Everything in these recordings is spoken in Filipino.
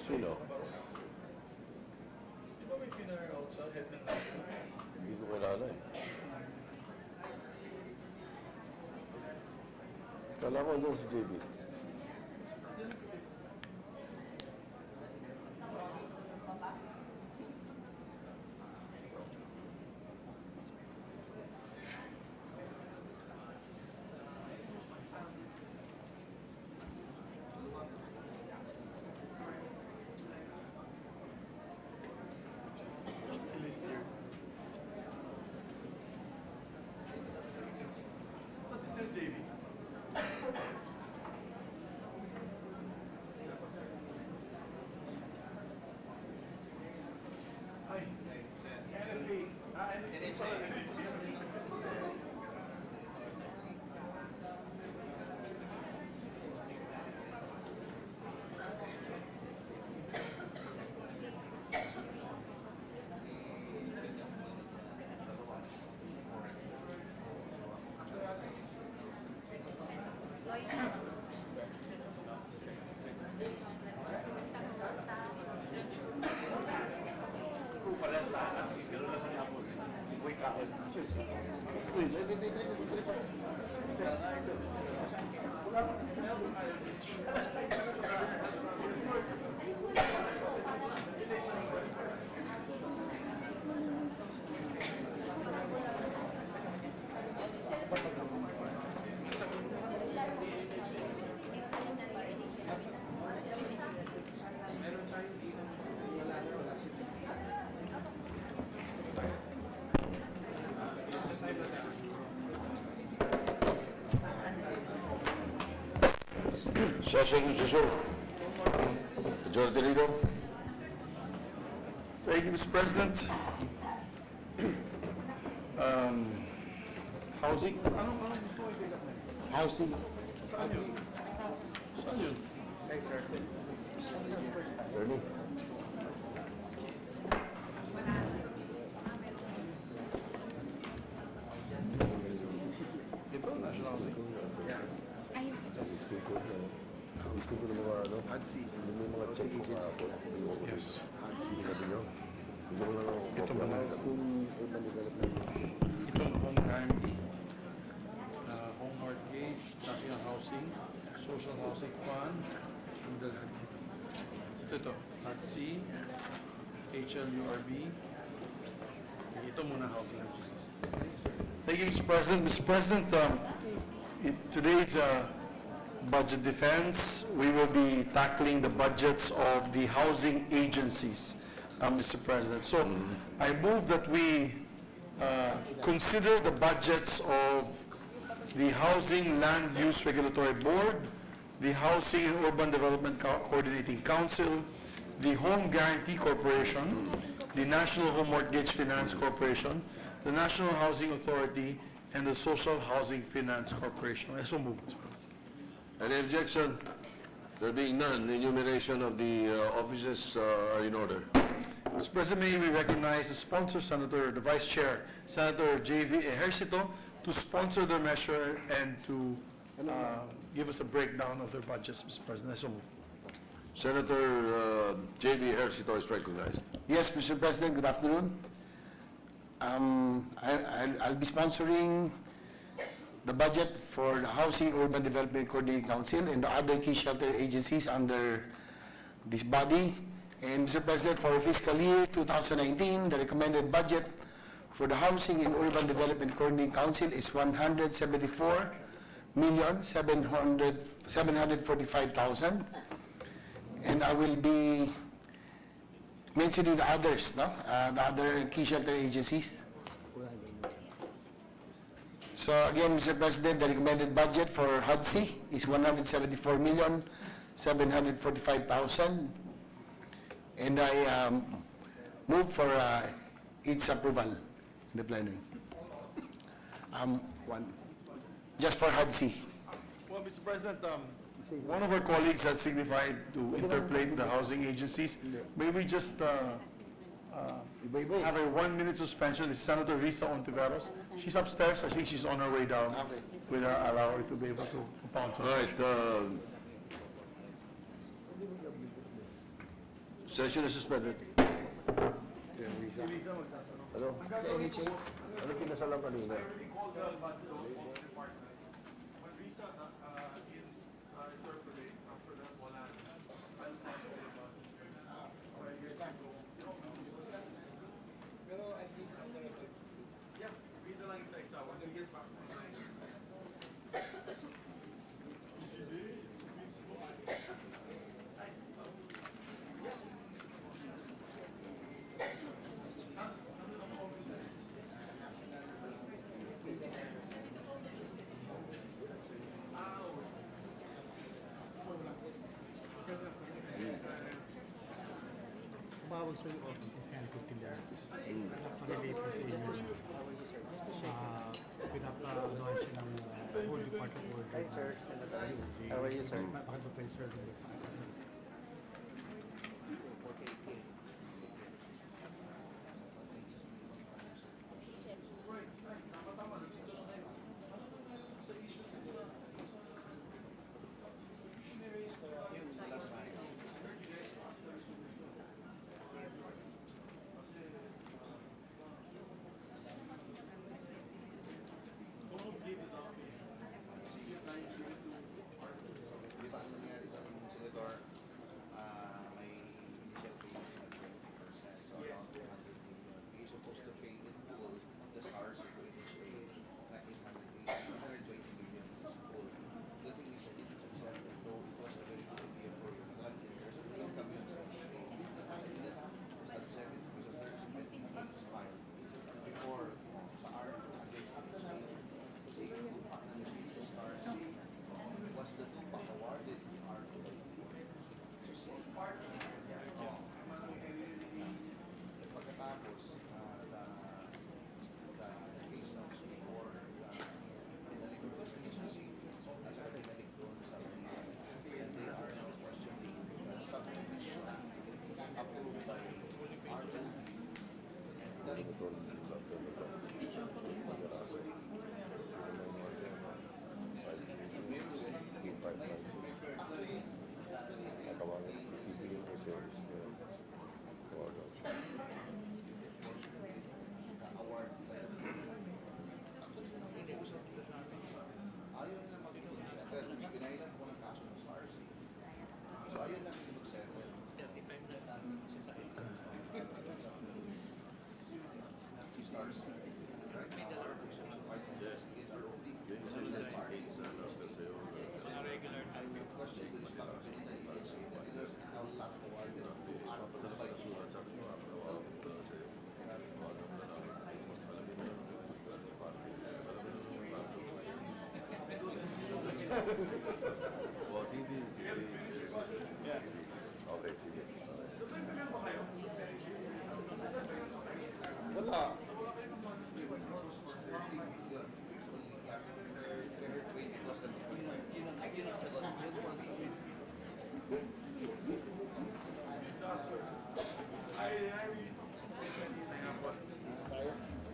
Sino? Di ba may funeral sa head ng house? Hindi ko kilala eh. Kala ko doon si JB. Session is adjourned. Majority Leader. Thank you, Mr. President. Housing? Anong gusto mo i-pick up na? Housing. Saan yun? Saan yun? Thanks, sir. Ernie. Di ba? National League? Gusto ko ng mga ano? Hansi. May mga check agencies nila. Yes. Hansi nila din yun. Hindi ko lang ako. Ito ba na? Itong home guarantee, home mortgage, national housing, social housing fund, and the Hansi. Ito. Hansi, HLURB. Ito muna housing agencies. Thank you, Mr. President. Mr. President, in today's budget defense, we will be tackling the budgets of the housing agencies, Mr. President. So I move that we consider the budgets of the Housing Land Use Regulatory Board, the Housing and Urban Development Coordinating Council, the Home Guarantee Corporation, the National Home Mortgage Finance Corporation, the National Housing Authority, and the Social Housing Finance Corporation. I so move. Any objection? There being none, the enumeration of the offices are in order. Mr. President, may we recognize the sponsor, Senator, the Vice Chair, Senator J.V. Ejercito, to sponsor the measure and to give us a breakdown of their budgets, Mr. President. I so move. Senator J.B. Ejercito is recognized. Yes, Mr. President, good afternoon. I'll be sponsoring the budget for the Housing Urban Development Coordinating Council and the other key shelter agencies under this body. And Mr. President, for fiscal year 2019, the recommended budget for the Housing and Urban Development Coordinating Council is 174,745,000. And I will be mentioning the others, the other key shelter agencies. So again, Mr. President, the recommended budget for HUDC is 174,745,000. And I move for its approval in the plenary. Just for HUDC. Well, Mr. President, one of our colleagues has signified to interpolate the housing agencies. May we just have a 1-minute suspension? This is Senator Risa Ontiveros. She's upstairs. I think she's on her way down. We'll allow her to be able to propound. All right. Session is suspended. Ano? Ano pinasalam kanina? Tumawag sa yung office ni Senator Pilar. Nakarelate po sa inyo. Pinapa-anoan siya ng whole department board. Hi sir, Senator. How are you sir? Bakit ba pwede sir?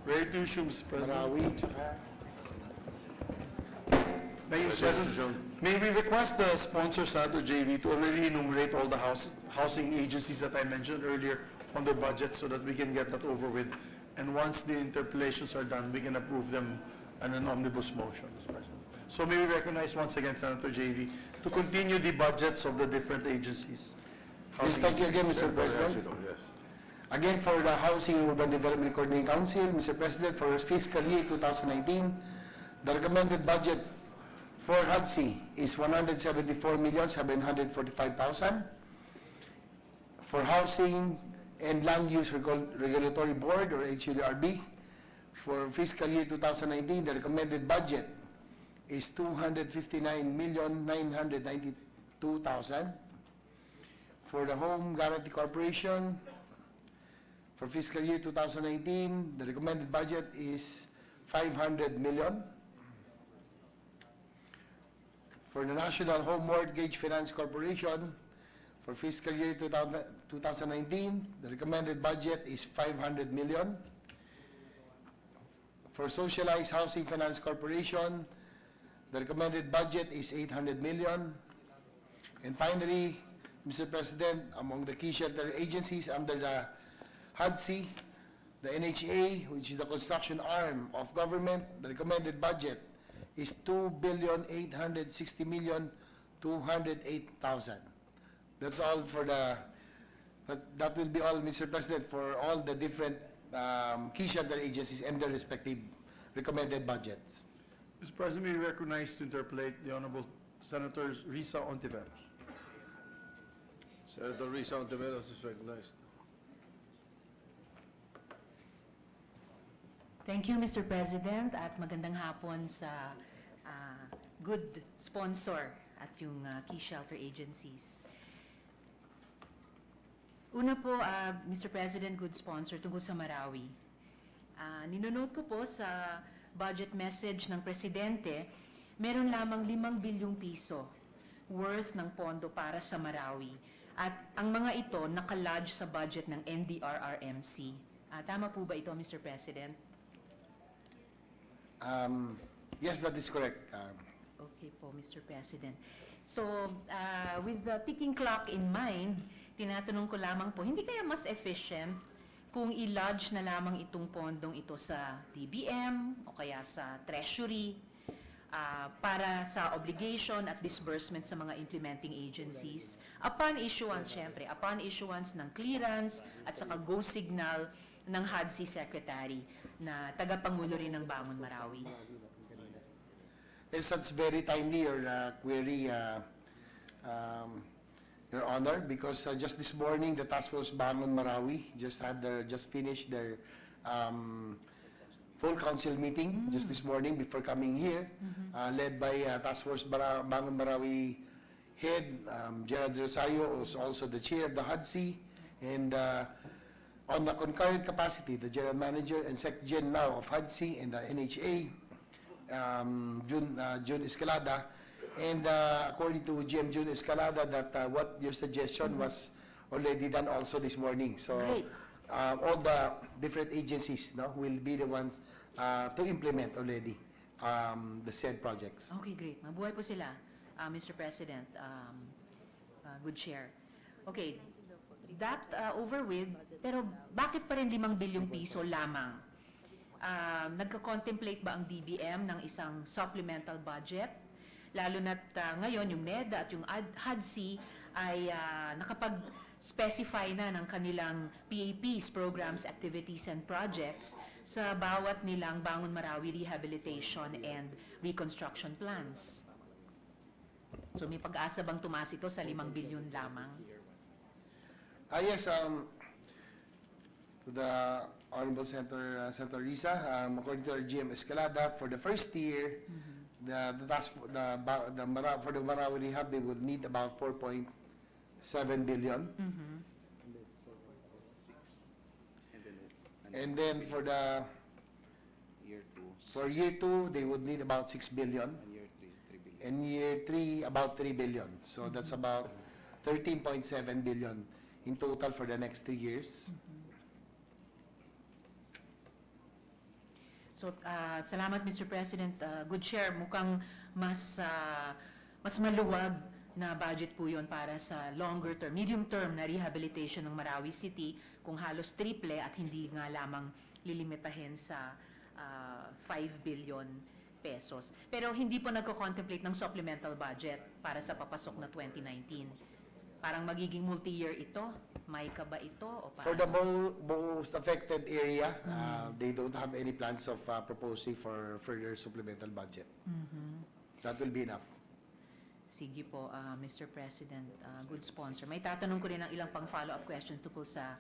Ready to issue, Mr. President. Marawi, tsaka Thank you, Mr. President. May we request the sponsor, Senator JV, to already enumerate all the housing agencies that I mentioned earlier on their budget so that we can get that over with. And once the interpellations are done, we can approve them in an omnibus motion, Mr. President. So may we recognize once again Senator JV to continue the budgets of the different agencies. Yes, thank you again, Mr. President. Yes. Again, for the Housing Urban Development Coordinating Council, Mr. President, for fiscal year 2019, the recommended budget for HUDC is 174,745,000. For Housing and Land Use Regulatory Board, or HUDRB, for fiscal year 2019, the recommended budget is 259,992,000. For the Home Guarantee Corporation, for fiscal year 2019, the recommended budget is 500 million. For the National Home Mortgage Finance Corporation, for fiscal year 2019, the recommended budget is 500 million. For Socialized Housing Finance Corporation, the recommended budget is 800 million. And finally, Mr. President, among the key shelter agencies under the HUDC, the NHA, which is the construction arm of government, the recommended budget is 2,860,208,000. That's all for the, that will be all, Mr. President, for all the different key shelter agencies and their respective recommended budgets. Mr. President, we recognize to interpolate the Honorable Senator Risa Ontiveros. Senator Risa Ontiveros is recognized. Thank you, Mr. President, at magandang hapon sa good sponsor at yung key shelter agencies. Una po, Mr. President, good sponsor tungkol sa Marawi. Ninonote ko po sa budget message ng Presidente, meron lamang 5 bilyong piso worth ng pondo para sa Marawi. At ang mga ito nakalodge sa budget ng NDRRMC. Tama po ba ito, Mr. President? Yes, that is correct. Okay po, Mr. President. So, with the ticking clock in mind, tinatanong ko lamang po, hindi kaya mas efficient kung i-lodge na lamang itong pondong ito sa DBM o kaya sa Treasury para sa obligation at disbursement sa mga implementing agencies upon issuance, syempre, upon issuance ng clearance at saka go signal ng HUDC Secretary na tagapangulo rin ng Bangon Marawi. Yes, that's very timely, your query, Your Honor, because just this morning, the Task Force Bangon Marawi just finished their full council meeting just this morning before coming here, led by Task Force Bangon Marawi Head, Gerald Rosario, who's also the chair of the HUDC, and on the concurrent capacity, the General Manager and Sec-Gen now of HUDC and the NHA, June Escalada, and according to GM June Escalada, that what your suggestion was already done also this morning. So all the different agencies will be the ones to implement already the said projects. Okay, great. Mabuhay po sila, Mr. President. Good share. Okay, that over with, pero bakit pa rin 5 bilyong piso lamang? Nagka-contemplate ba ang DBM ng isang supplemental budget? Lalo na't ngayon yung NEDA at yung HUDC ay nakapag-specify na ng kanilang PAPs, programs, activities, and projects sa bawat nilang Bangon Marawi rehabilitation and reconstruction plans. So may pag-asa bang tumaas ito sa 5 bilyon lamang? Yes, to the Honorable Senator Risa, according to our GM Escalada, for the first year, for the Marawi Rehab, they would need about 4.7 billion. And then for the Year 2. for year 2, they would need about 6 billion. And year 3, 3 billion. And year 3, about 3 billion. So that's about 13.7 billion in total for the next 3 years. So, salamat Mr. President. Good share. Mukhang mas maluwag na budget po yun para sa longer term, medium term na rehabilitation ng Marawi City kung halos triple at hindi nga lamang lilimitahin sa 5 billion pesos. Pero hindi po nagko-contemplate ng supplemental budget para sa papasok na 2019. Parang magiging multi-year ito? May ka ba ito? O For the most affected area, they don't have any plans of proposing for further supplemental budget. That will be enough. Sige po, Mr. President, good sponsor. May tatanong ko rin ng ilang pang follow-up questions tungkol sa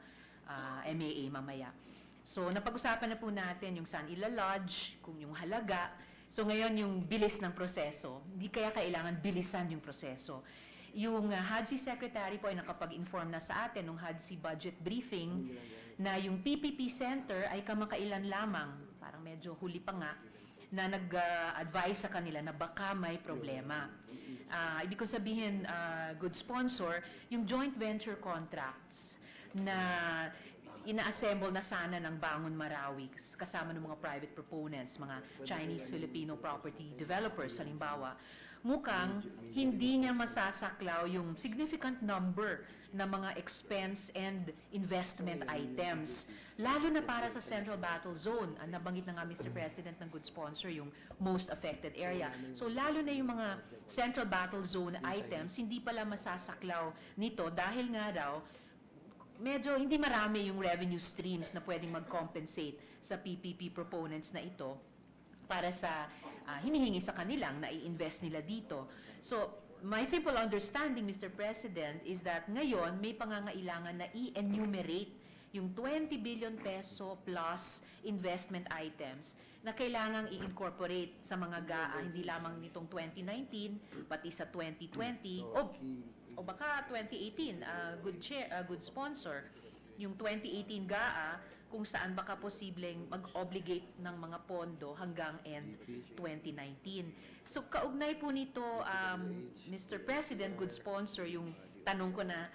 MAA mamaya. So, napag-usapan na po natin yung saan ilalodge, kung yung halaga. So, ngayon yung bilis ng proseso. Hindi kaya kailangan bilisan yung proseso. Yung HUD-C Secretary po ay nakapag-inform na sa atin nung HUD-C budget briefing na yung PPP Center ay kamakailan lamang, parang medyo huli pa nga, na nag-advise sa kanila na baka may problema. Ibig ko sabihin, good sponsor, yung joint venture contracts na ina-assemble na sana ng Bangon Marawi kasama ng mga private proponents, mga Chinese-Filipino property developers, halimbawa, mukhang hindi niya masasaklaw yung significant number na mga expense and investment items. Lalo na para sa Central Battle Zone. Nabanggit na nga Mr. President ng good sponsor yung most affected area. So lalo na yung mga Central Battle Zone items, hindi pala masasaklaw nito dahil nga raw medyo hindi marami yung revenue streams na pwedeng mag-compensate sa PPP proponents na ito para sa hinihingi sa kanilang na i-invest nila dito. So, my simple understanding, Mr. President, is that ngayon may pangangailangan na i-enumerate yung 20 billion peso plus investment items na kailangang i-incorporate sa mga GAA, hindi lamang nitong 2019, pati sa 2020, o baka 2018, good sponsor, yung 2018 GAA, kung saan baka posibleng mag-obligate ng mga pondo hanggang end 2019. So kaugnay po nito, Mr. President, good sponsor, yung tanong ko na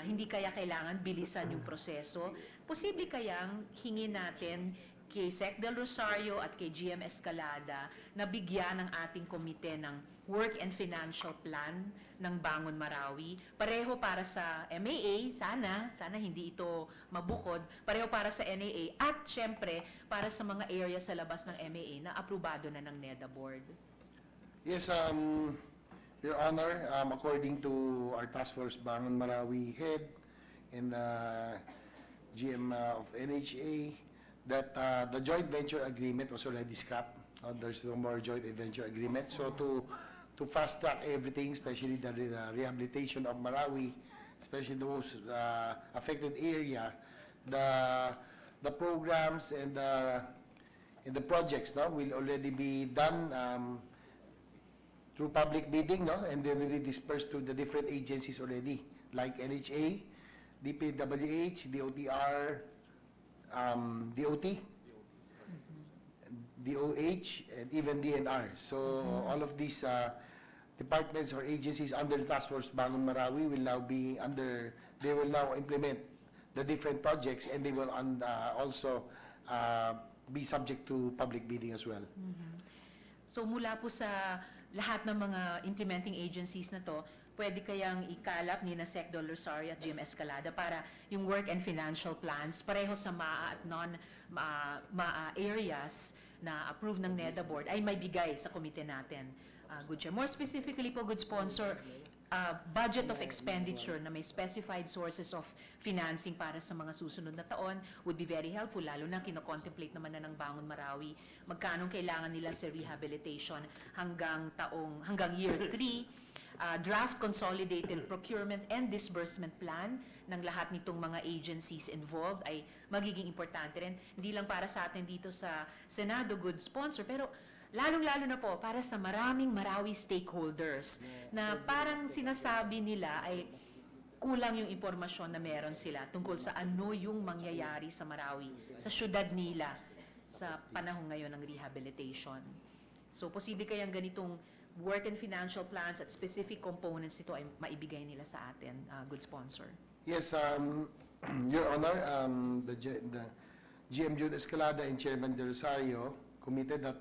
hindi kaya kailangan bilisan yung proseso. Posible kayang hingin natin kay Sec. Del Rosario at kay GM Escalada na bigyan ng ating komite ng Work and Financial Plan ng Bangon Marawi. Pareho para sa MAA, sana hindi ito mabukod. Pareho para sa NAA at syempre para sa mga area sa labas ng MAA na aprobado na ng NEDA Board. Yes, Your Honor, according to our Task Force Bangon Marawi head and GM of NHA, that the joint venture agreement was already scrapped. There's no more joint venture agreement. So to fast track everything, especially the rehabilitation of Marawi, especially those affected area, the programs and the projects will already be done through public bidding, and then really dispersed to the different agencies already, like NHA, DPWH, DOTR, DOT, DOH, and even DNR. So all of these departments or agencies under the Task Force Bangon Marawi will now be they will now implement the different projects, and they will also be subject to public bidding as well. So mula po sa lahat ng mga implementing agencies na to, pwede kayang ikalap ni na Sec. Del Rosario at GM Escalada para yung work and financial plans pareho sa MAA at non-MAA areas na approved ng NEDA Board ay may bigay sa komite natin. Good share. More specifically po, good sponsor, budget of expenditure na may specified sources of financing para sa mga susunod na taon would be very helpful, lalo na kino-contemplate naman na ng Bangon Marawi magkano kailangan nila sa rehabilitation hanggang year 3, draft consolidated procurement and disbursement plan ng lahat nitong mga agencies involved ay magiging importante rin, hindi lang para sa atin dito sa Senado, good sponsor, pero lalong-lalo na po para sa maraming Marawi stakeholders na parang sinasabi nila ay kulang yung impormasyon na meron sila tungkol sa ano yung mangyayari sa Marawi, sa syudad nila, sa panahon ngayon ng rehabilitation. So, posible kayang ganitong work and financial plans at specific components ito ay maibigay nila sa atin, good sponsor. Yes, Your Honor, the GM June Escalada and Chairman De Rosario committed that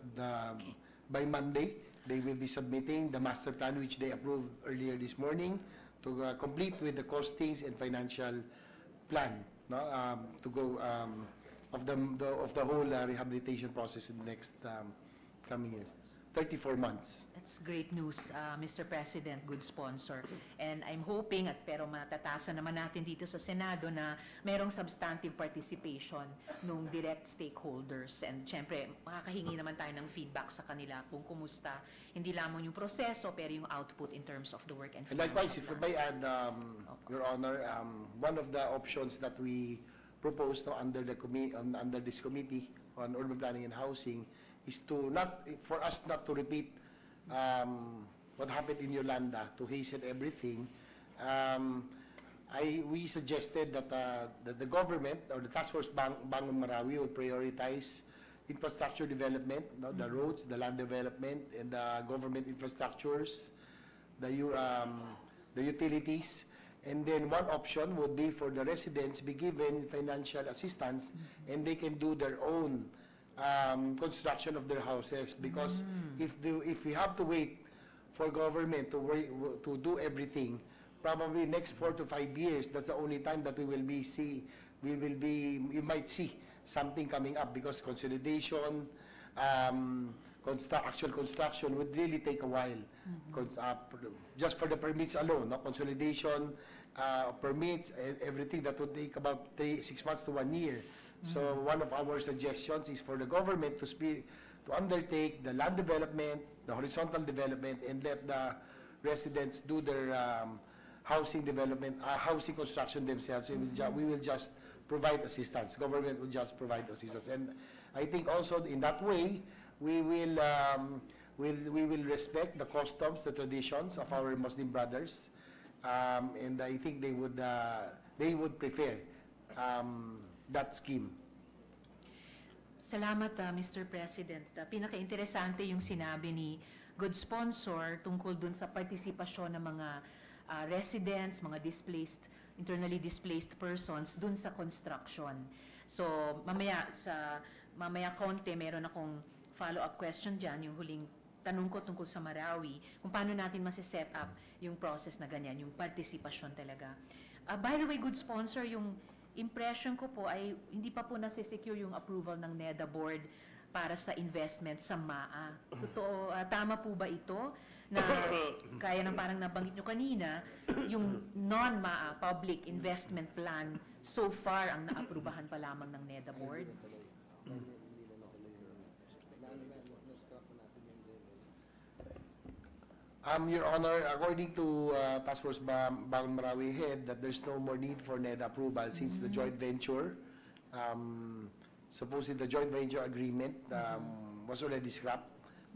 by Monday, they will be submitting the master plan which they approved earlier this morning to complete with the costings and financial plan, no, to go of the whole rehabilitation process in the next coming year, 34 months. That's great news, Mr. President, good sponsor. And I'm hoping, pero matatasan naman natin dito sa Senado na merong substantive participation ng direct stakeholders. And syempre, makakahingi naman tayo ng feedback sa kanila kung kumusta, hindi lamang yung proseso, pero yung output in terms of the work and And financial likewise, if I plan. may add, Your Honor, one of the options that we proposed under this committee on urban planning and housing is for us not to repeat what happened in Yolanda, to hasten everything. We suggested that the government or the task force Bangon Marawi would prioritize infrastructure development, the roads, the land development, and the government infrastructures, the utilities. And then one option would be for the residents be given financial assistance, and they can do their own construction of their houses, because if we have to wait for government to do everything, probably next 4 to 5 years, that's the only time that we might see something coming up, because consolidation, actual construction would really take a while. Just for the permits alone, no? Consolidation, permits, everything, that would take about 6 months to 1 year. So one of our suggestions is for the government to undertake the land development, the horizontal development, and let the residents do their housing development, housing construction themselves. We will just provide assistance. Government will just provide assistance. And I think also in that way, we will respect the customs, the traditions of our Muslim brothers, and I think they would prefer that scheme. Salamat, Mr. President. Pinaka-interesante yung sinabi ni good sponsor tungkol dun sa partisipasyon ng mga residents, mga internally displaced persons dun sa construction. So, mamaya konti, meron akong follow-up question dyan, yung huling tanong ko tungkol sa Marawi, kung paano natin masiset up yung process na ganyan, yung partisipasyon talaga. By the way, good sponsor, yung impression ko po ay hindi pa po nasi-secure yung approval ng NEDA board para sa investment sa MAA. Totoo, tama po ba ito na kaya ng parang nabanggit nyo kanina, yung non-MAA, Public Investment Plan, so far ang naaprubahan pa lamang ng NEDA board? Your Honor, according to Task Force Bangon Marawi head, that there's no more need for NEDA approval since the joint venture, supposedly the joint venture agreement was already scrapped.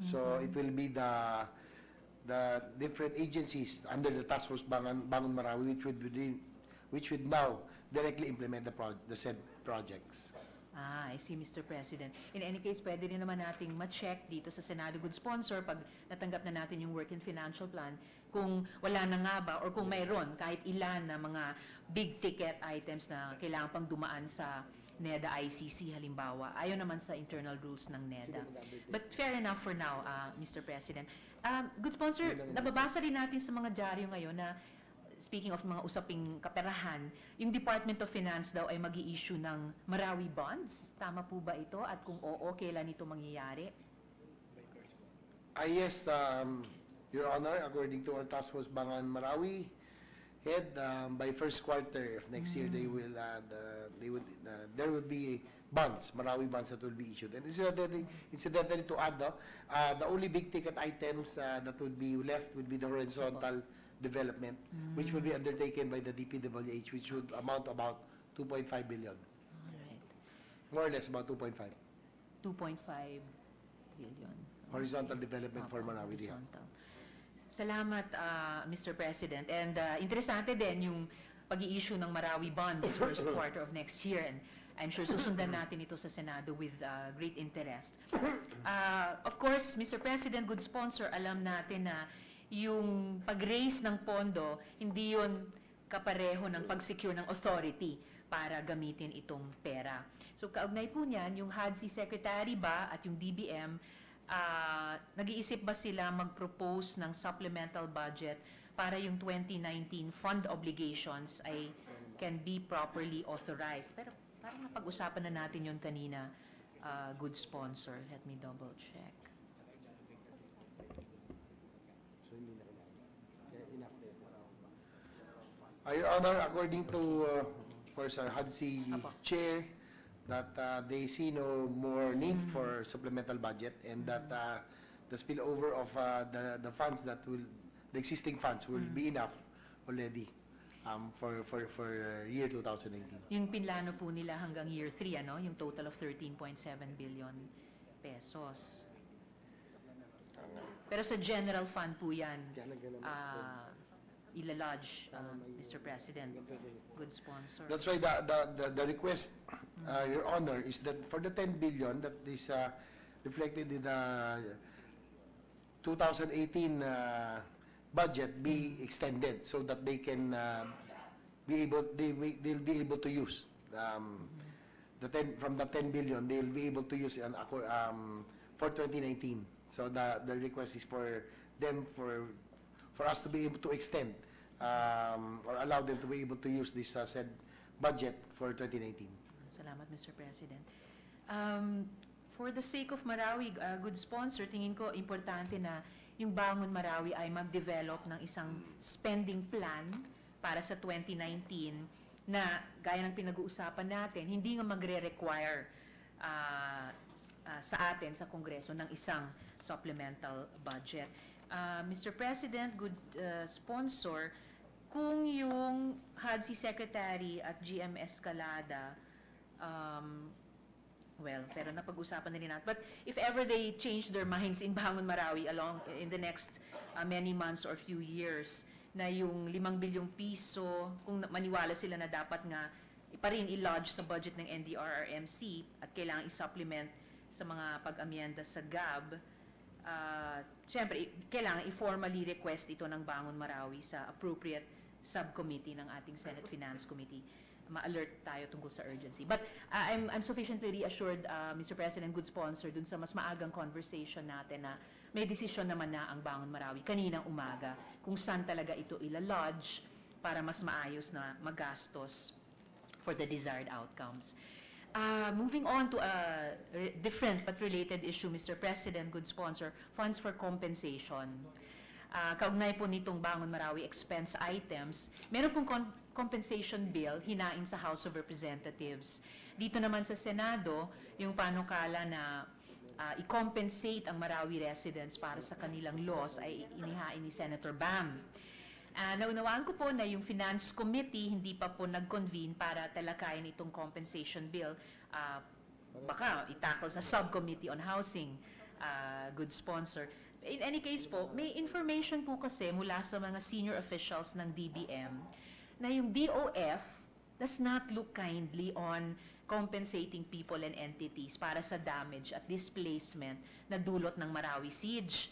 So it will be the different agencies under the Task Force Bangon Marawi which would now directly implement the said projects. I see, Mr. President. In any case, pwede rin naman nating ma-check dito sa Senado Good Sponsor pag natanggap na natin yung work and financial plan kung wala na nga ba or kung mayroon kahit ilan na mga big ticket items na kailangan pang dumaan sa NEDA ICC halimbawa. Ayaw naman sa internal rules ng NEDA. But fair enough for now, Mr. President. Good Sponsor, nababasa rin natin sa mga dyaryo ngayon na speaking of mga usaping kaperahan, yung Department of Finance daw ay mag-i-issue ng Marawi bonds. Tama po ba ito? At kung oo, kailan ito mangyayari? Yes, Your Honor, according to our Task Force Bangon Marawi head, by first quarter of next year, there will be bonds, Marawi bonds that will be issued. And incidentally to add, the only big ticket items that would be left would be the horizontal development, which will be undertaken by the DPWH, which would amount to about 2.5 billion. All right. More or less about 2.5. 2.5 billion. Horizontal development for Opo, Marawi. horizontal. Salamat, Mr. President. And interesante din yung pag-i-issue ng Marawi bonds first quarter of next year. And I'm sure susundan natin ito sa Senado with great interest. Of course, Mr. President, good sponsor, alam natin na yung pag-raise ng pondo, hindi yun kapareho ng pag-secure ng authority para gamitin itong pera. So kaugnay po niyan, yung HADC Secretary ba at yung DBM, nag-iisip ba sila mag-propose ng supplemental budget para yung 2019 fund obligations ay can be properly authorized? Pero parang napag-usapan na natin yun kanina, good sponsor. Let me double check. Your Honor, according to, of course, our HUDC Apo. chair, that they see no more need for supplemental budget, and that the spillover of the funds that will, the existing funds will be enough already for year 2019. Yung pinlano po nila hanggang year 3, ano? Yung total of 13.7 billion pesos. Pero sa general fund po yan, ilalodge, Mr. President. Good sponsor. That's why the request, Your Honor, is that for the 10 billion that is reflected in the 2018 budget be extended so that they can they'll be able to use from the 10 billion they'll be able to use for 2019. So the request is for them for us to be able to extend or allow them to be able to use this said budget for 2019. Salamat, Mr. President. For the sake of Marawi, good sponsor, tingin ko importante na yung Bangon Marawi ay mag-develop ng isang spending plan para sa 2019 na gaya ng pinag-uusapan natin, hindi nga magre-require sa atin, sa Kongreso, ng isang supplemental budget. Mr. President, good sponsor, kung yung HADC Secretary at GM Escalada, well, pero napag-usapan na rin natin. But if ever they change their minds in Bangon Marawi in the next many months or few years, na yung 5 bilyong piso, kung maniwala sila na dapat nga pa rin i-lodge sa budget ng NDRRMC at kailangan i-supplement sa mga pag-amyenda sa GAB, siyempre, kailangan i-formally request ito ng Bangon Marawi sa appropriate subcommittee ng ating Senate Finance Committee. Ma-alert tayo tungkol sa urgency. But I'm sufficiently reassured, Mr. President, good sponsor, dun sa mas maagang conversation natin na may desisyon naman na ang Bangon Marawi kaninang umaga kung saan talaga ito ila-lodge para mas maayos na magastos for the desired outcomes. Moving on to a different but related issue, Mr. President, good sponsor, funds for compensation. Kaugnay po nitong Bangon Marawi expense items, meron pong compensation bill hinain sa House of Representatives. Dito naman sa Senado, yung panukala na i-compensate ang Marawi residents para sa kanilang loss ay inihain ni Senator Bam. Naunawaan ko po na yung Finance Committee hindi pa po nag-convene para talakayin itong compensation bill. Baka itakal sa Subcommittee on Housing, good sponsor. In any case po, may information po kasi mula sa mga senior officials ng DBM na yung DOF does not look kindly on compensating people and entities para sa damage at displacement na dulot ng Marawi siege.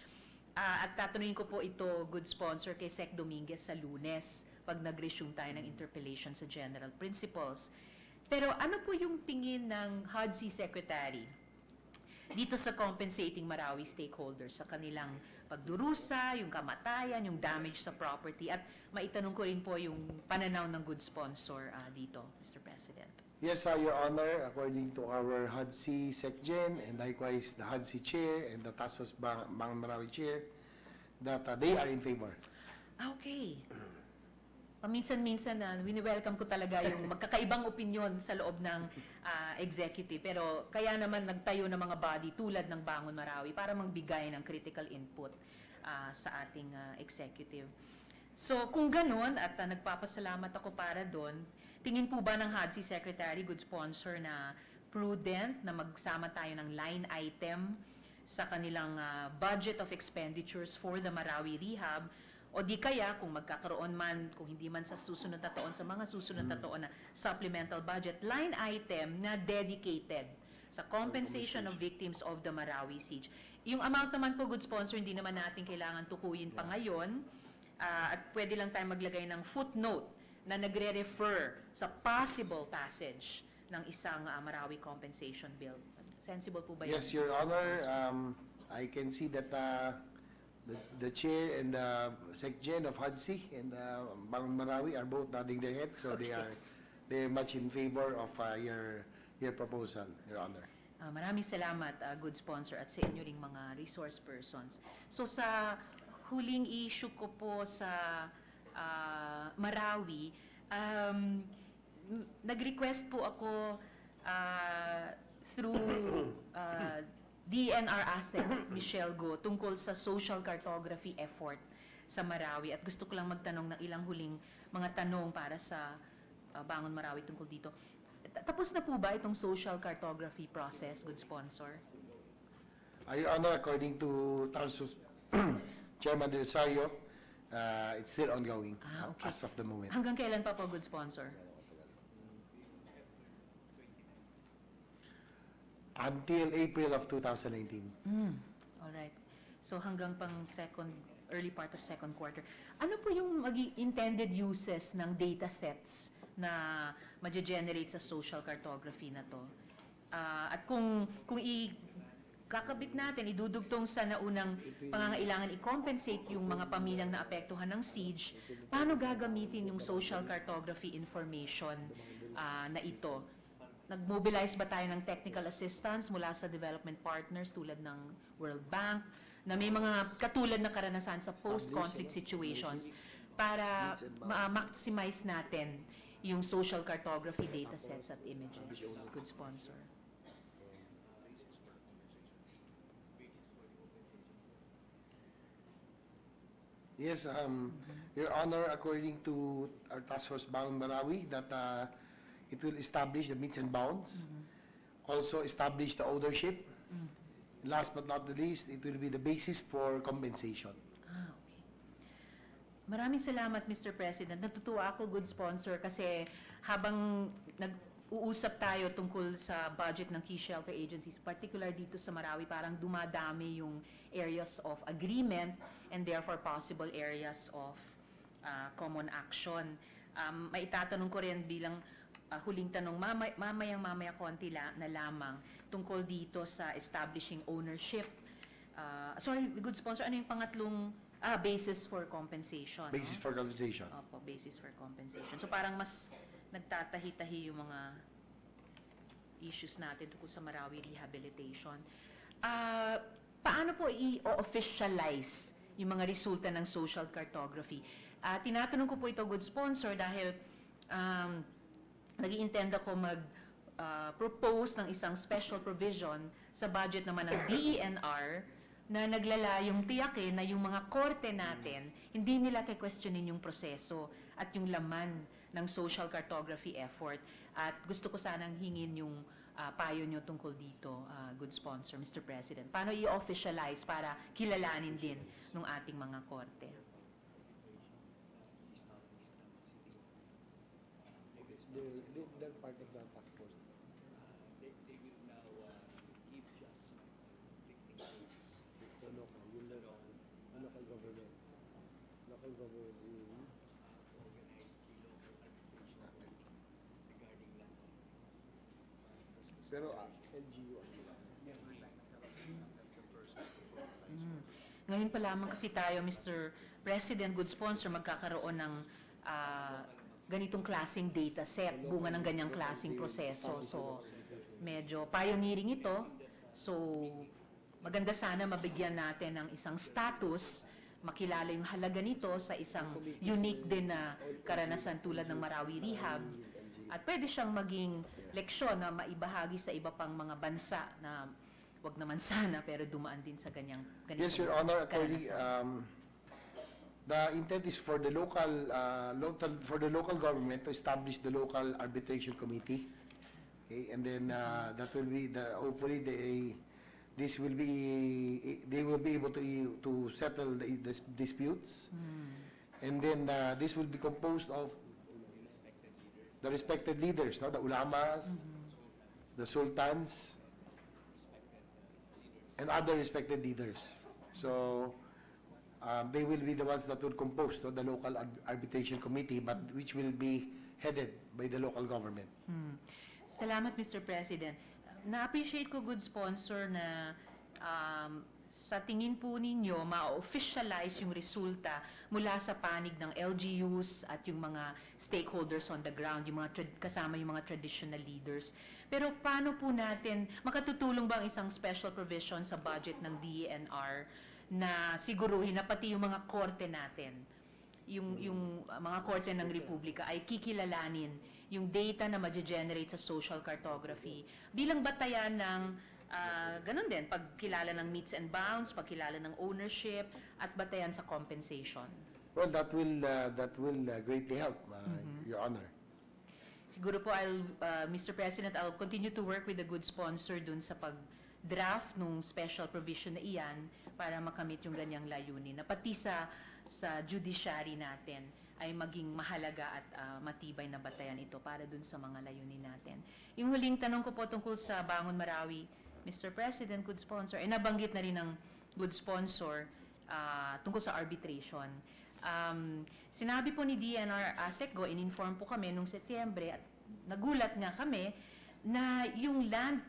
At tatanungin ko po ito, good sponsor, kay Sec Dominguez sa Lunes pag nag-resume tayo ng interpellation sa general principles. Pero ano po yung tingin ng HUDC Secretary dito sa compensating Marawi stakeholders sa kanilang pagdurusa, yung kamatayan, yung damage sa property, at maitanong ko rin po yung pananaw ng good sponsor dito, Mr. President. Yes, Your Honor, according to our HUDC SecGen and likewise the HUDC Chair and the Task Force Bangon Marawi Chair, that they are in favor. Okay. Paminsan-minsan wini-welcome ko talaga yung magkakaibang opinyon sa loob ng executive. Pero kaya naman nagtayo ng mga body tulad ng Bangon Marawi para magbigay ng critical input sa ating executive. So kung ganun, at nagpapasalamat ako para doon, tingin po ba ng HUDC Secretary, good sponsor, na prudent na magsama tayo ng line item sa kanilang budget of expenditures for the Marawi rehab O di kaya, kung magkakaroon man, kung hindi man sa susunod na taon, sa mga susunod na taon na supplemental budget, line item na dedicated sa compensation of victims of the Marawi siege. Yung amount naman po, good sponsor, hindi naman natin kailangan tukuyin pa ngayon. At pwede lang tayo maglagay ng footnote na nagre-refer sa possible passage ng isang Marawi compensation bill. Sensible po ba yun? Yes, Your Honor. I can see that the chair and the secretary of HUDSI and Bangon Marawi are both nodding their heads, so they're much in favor of your proposal, Your Honor. Maraming salamat, good sponsor, at sa inyo ring mga resource persons. So sa huling issue ko po sa Marawi, nag-request po ako through DNR Asset, Michelle Go, tungkol sa social cartography effort sa Marawi. At gusto ko lang magtanong ng ilang huling mga tanong para sa Bangon Marawi tungkol dito. Tapos na po ba itong social cartography process, good sponsor? Your Honor, according to Tarsus Chairman De Rosario, it's still ongoing Okay. as of the moment. Hanggang kailan pa po, good sponsor? Until April of 2019. Alright. So hanggang pang early part of second quarter. Ano po yung intended uses ng data sets na ma-generate sa social cartography na to? At kung kakabit natin, idudugtong sa naunang pangangailangan i-compensate yung mga pamilyang naapektuhan ng siege, paano gagamitin yung social cartography information na ito? Nag-mobilize ba tayo ng technical assistance mula sa development partners tulad ng World Bank, na may mga katulad na karanasan sa post-conflict situations para ma-maximize natin yung social cartography data sets at images? Good sponsor. Yes, Your Honor, according to our task force Bangon Marawi, that it will establish the means and bounds, also establish the ownership. Last but not the least, it will be the basis for compensation. Okay. Maraming salamat, Mr. President. Natutuwa ako, good sponsor, kasi habang nag-uusap tayo tungkol sa budget ng key shelter agencies, particular dito sa Marawi, parang dumadami yung areas of agreement and therefore possible areas of common action. Maitatanong ko rin bilang huling tanong, mamaya konti na lamang tungkol dito sa establishing ownership. Sorry, good sponsor, ano yung pangatlong basis for compensation? Basis for compensation. Opo, basis for compensation. So parang mas nagtatahi-tahi yung mga issues natin tungkol sa Marawi rehabilitation. Paano po i-officialize yung mga resulta ng social cartography? Tinatanong ko po ito, good sponsor, dahil nag-i-intend ako mag-propose ng isang special provision sa budget naman ng DENR na naglalayong tiyakin na yung mga korte natin, hindi nila questionin yung proseso at yung laman ng social cartography effort. At gusto ko sanang hingin yung payo nyo tungkol dito, good sponsor, Mr. President. Paano i-officialize para kilalanin din ng ating mga korte? They're part of the task force. They will now give just victim aid. So local, yung local government. Local government yung Organize the local arbitration regarding land. pero LGU. Ngayon pa lamang kasi tayo, Mr. President, good sponsor, magkakaroon ng ganitong klaseng data set, bunga ng ganyang klaseng proseso. So, medyo pioneering ito. So, maganda sana mabigyan natin ng isang status, makilala yung halaga nito sa isang unique din na karanasan tulad ng Marawi Rehab. At pwede siyang maging leksyon na maibahagi sa iba pang mga bansa na wag naman sana pero dumaan din sa ganitong Yes, Your Honor, according, karanasan. the intent is for the local government to establish the local arbitration committee. Okay, and then that will be hopefully They will be able to settle the disputes. And then this will be composed of the respected leaders, no? The ulamas, the sultans, and other respected leaders. So they will be the ones that will compose the local arbitration committee, but which will be headed by the local government. Salamat, Mr. President. Na-appreciate ko, good sponsor, na sa tingin po ninyo, ma-officialize yung resulta mula sa panig ng LGUs at yung mga stakeholders on the ground, yung mga kasama yung mga traditional leaders. Pero paano po natin, makatutulong ba ang isang special provision sa budget ng DENR na siguruhin na pati yung mga korte natin, yung mga korte ng Republika ay kikilalanin yung data na ma-generate sa social cartography bilang batayan ng ganun din, pagkilala ng meets and bounds, pagkilala ng ownership, at batayan sa compensation. Well, that will greatly help, Your Honor. Siguro po, Mr. President, I'll continue to work with the good sponsor dun sa pag-draft nung special provision na iyan para makamit yung ganyang layunin, na pati sa judiciary natin ay maging mahalaga at matibay na batayan ito para dun sa mga layunin natin. Yung huling tanong ko po tungkol sa Bangon Marawi, Mr. President, good sponsor, nabanggit na rin ng good sponsor tungkol sa arbitration. Sinabi po ni DNR ASECGO, in-inform po kami nung Setyembre at nagulat nga kami na yung land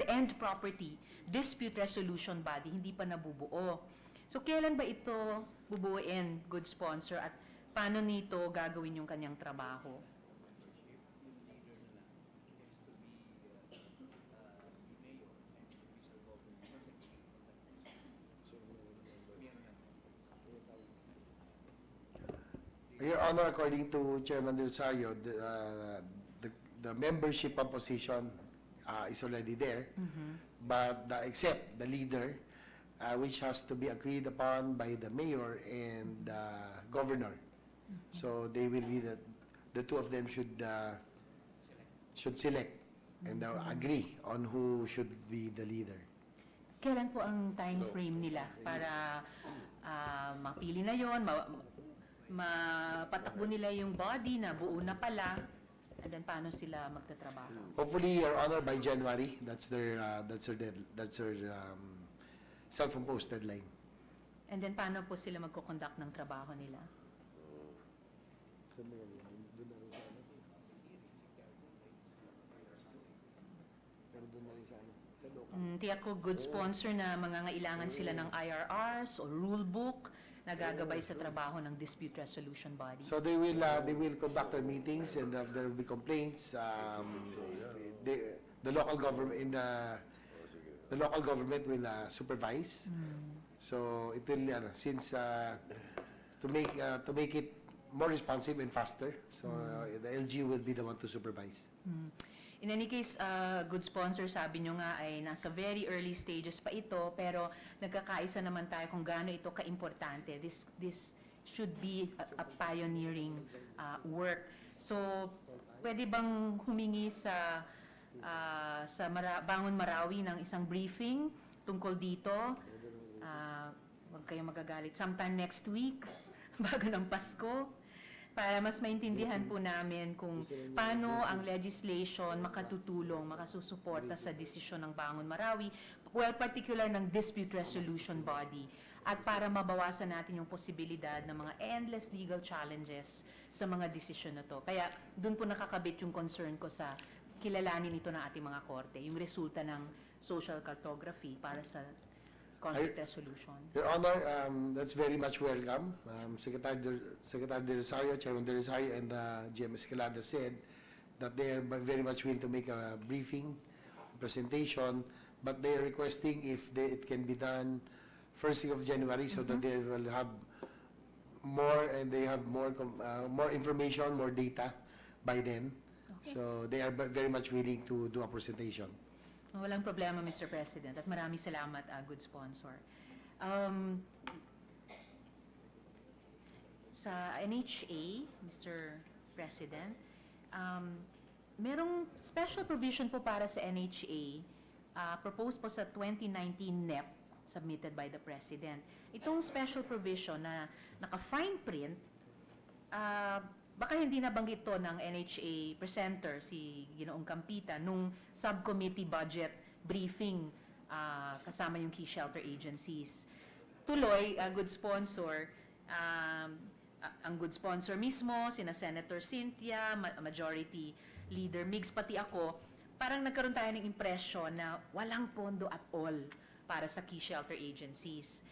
and property dispute resolution body hindi pa nabubuo. So kailan ba ito bubuuin, good sponsor, at paano nito gagawin yung kanyang trabaho? Your Honor, according to Chairman Del Rosario, the membership composition is already there, but except the leader, which has to be agreed upon by the mayor and governor. So they will be the two of them should select and agree on who should be the leader. Kailan po ang time frame nila para mapili na yon, mapatakbo nila yung body na buo na pala, and then paano sila magtatrabaho? Hopefully, Your Honor, by January, that's their self-imposed deadline. And then paano po sila magko-conduct ng trabaho nila? Tiyak ko, good sponsor, na mangangailangan sila ng IRRs o rule book na gagabay sa trabaho ng dispute resolution body. So they will conduct their meetings, and there will be complaints. The local government will supervise. So it will since to make it more responsive and faster. So the LG will be the one to supervise. In any case, good sponsor, sabi nyo nga ay nasa very early stages pa ito, pero nagkakaisa naman tayo kung gaano ito kaimportante. This should be a pioneering work. So, pwede bang humingi sa Bangon Marawi ng isang briefing tungkol dito? Huwag kayong magagalit. Sometime next week, bago ng Pasko, para mas maintindihan po namin kung paano ang legislation makatutulong, makasusuporta sa desisyon ng Bangon Marawi, well, particular ng dispute resolution body, at para mabawasan natin yung posibilidad ng mga endless legal challenges sa mga desisyon na to. Kaya doon po nakakabit yung concern ko sa kilalanin ito ng ating mga korte, yung resulta ng social cartography para sa conflict resolution. Your Honor, that's very much welcome. Secretary De Rosario, Chairman De Rosario, and GM Escalada said that they are very much willing to make a briefing, presentation, but they are requesting if it can be done first week of January, so that they will have more, and they have more information, more data by then. Okay. So they are very much willing to do a presentation. Walang problema, Mr. President, at maraming salamat, good sponsor. Sa NHA, Mr. President, merong special provision po para sa NHA proposed po sa 2019 NEP submitted by the President. Itong special provision na naka-fine print, baka hindi nabanggit to ng NHA presenter, si Ginoong Campita, nung subcommittee budget briefing kasama yung key shelter agencies. Tuloy, good sponsor, ang good sponsor mismo, sina Senator Cynthia, Majority Leader Migs, pati ako, parang nagkaroon tayo ng impression na walang pondo at all para sa key shelter agencies.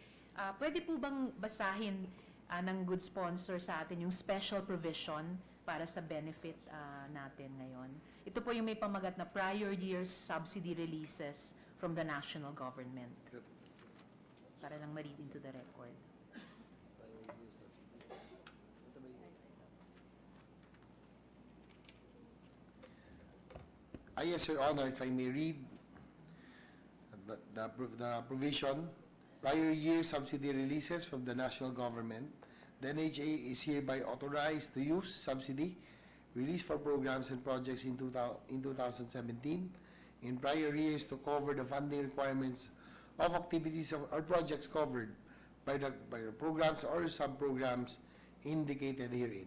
Pwede po bang basahin ng good sponsor sa atin yung special provision para sa benefit natin ngayon? Ito po yung may pamagat na prior years subsidy releases from the national government. Para lang ma-read into the record. Yes, Your Honor, if I may read the provision, prior year subsidy releases from the national government. The NHA is hereby authorized to use subsidy released for programs and projects in 2017 in prior years to cover the funding requirements of activities or projects covered by the programs or sub-programs indicated herein.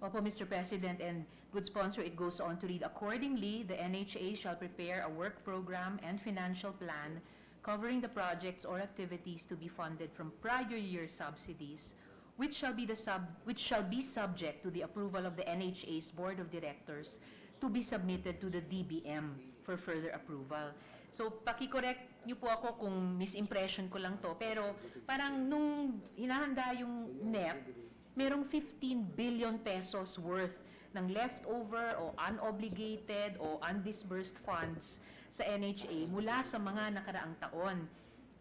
Opo, Mr. President, and good sponsor, it goes on to read, accordingly, the NHA shall prepare a work program and financial plan covering the projects or activities to be funded from prior year subsidies, which shall be subject to the approval of the NHA's Board of Directors to be submitted to the DBM for further approval. So, paki-correct niyo po ako kung misimpression ko lang to, pero parang nung hinahanda yung NEP, merong 15 billion pesos worth ng leftover o unobligated o undisbursed funds sa NHA mula sa mga nakaraang taon.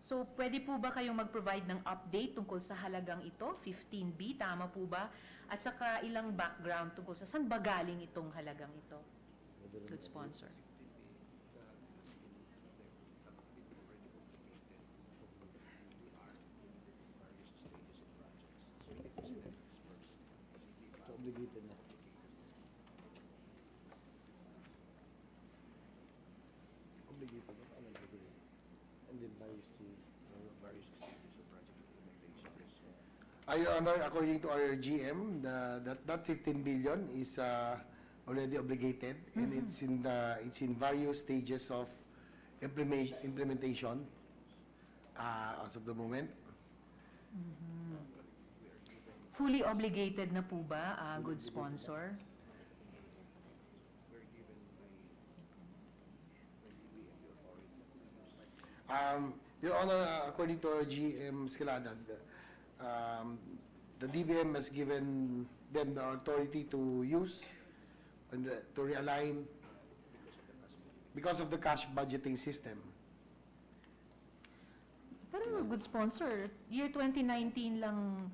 So, pwede po ba kayong mag-provide ng update tungkol sa halagang ito, 15B, tama po ba? At saka ilang background tungkol sa saan ba galing itong halagang ito? Good sponsor. Obligated na. Obligated na. Ano obligated? And then various stages of project implementation. Your Honor, according to our GM, that 15 billion is already obligated, and it's in various stages of implementation as of the moment. Fully obligated na po ba, good sponsor? Your Honor, according to our GM Escalada, the DBM has given them the authority to use and to realign because of the cash budgeting system. Pero good sponsor, year 2019 lang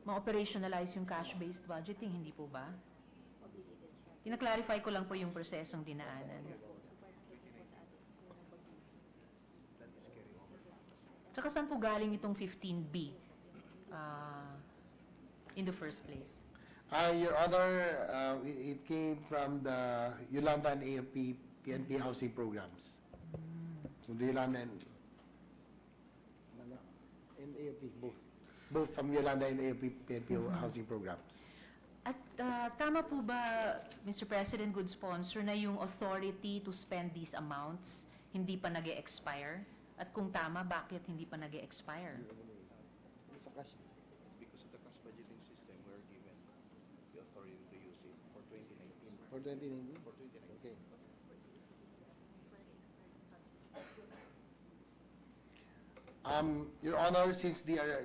ma-operationalize yung cash-based budgeting, hindi po ba? Ina-clarify ko lang po yung prosesong dinaanan. Tsaka saan po galing itong 15B in the first place? Your Honor, it came from the Yolanda and AFP PNP housing programs. So the Yolanda and AFP, both. both from Yolanda and AFP PNP housing programs. At tama po ba, Mr. President, good sponsor, na yung authority to spend these amounts hindi pa nag-e-expire? At kung tama, bakit hindi pa nag-e-expire? Sa cash. Because of the cash budgeting system, we're given the authority to use it for 2019. For 2019? For 2019. Okay. Your Honor, since they are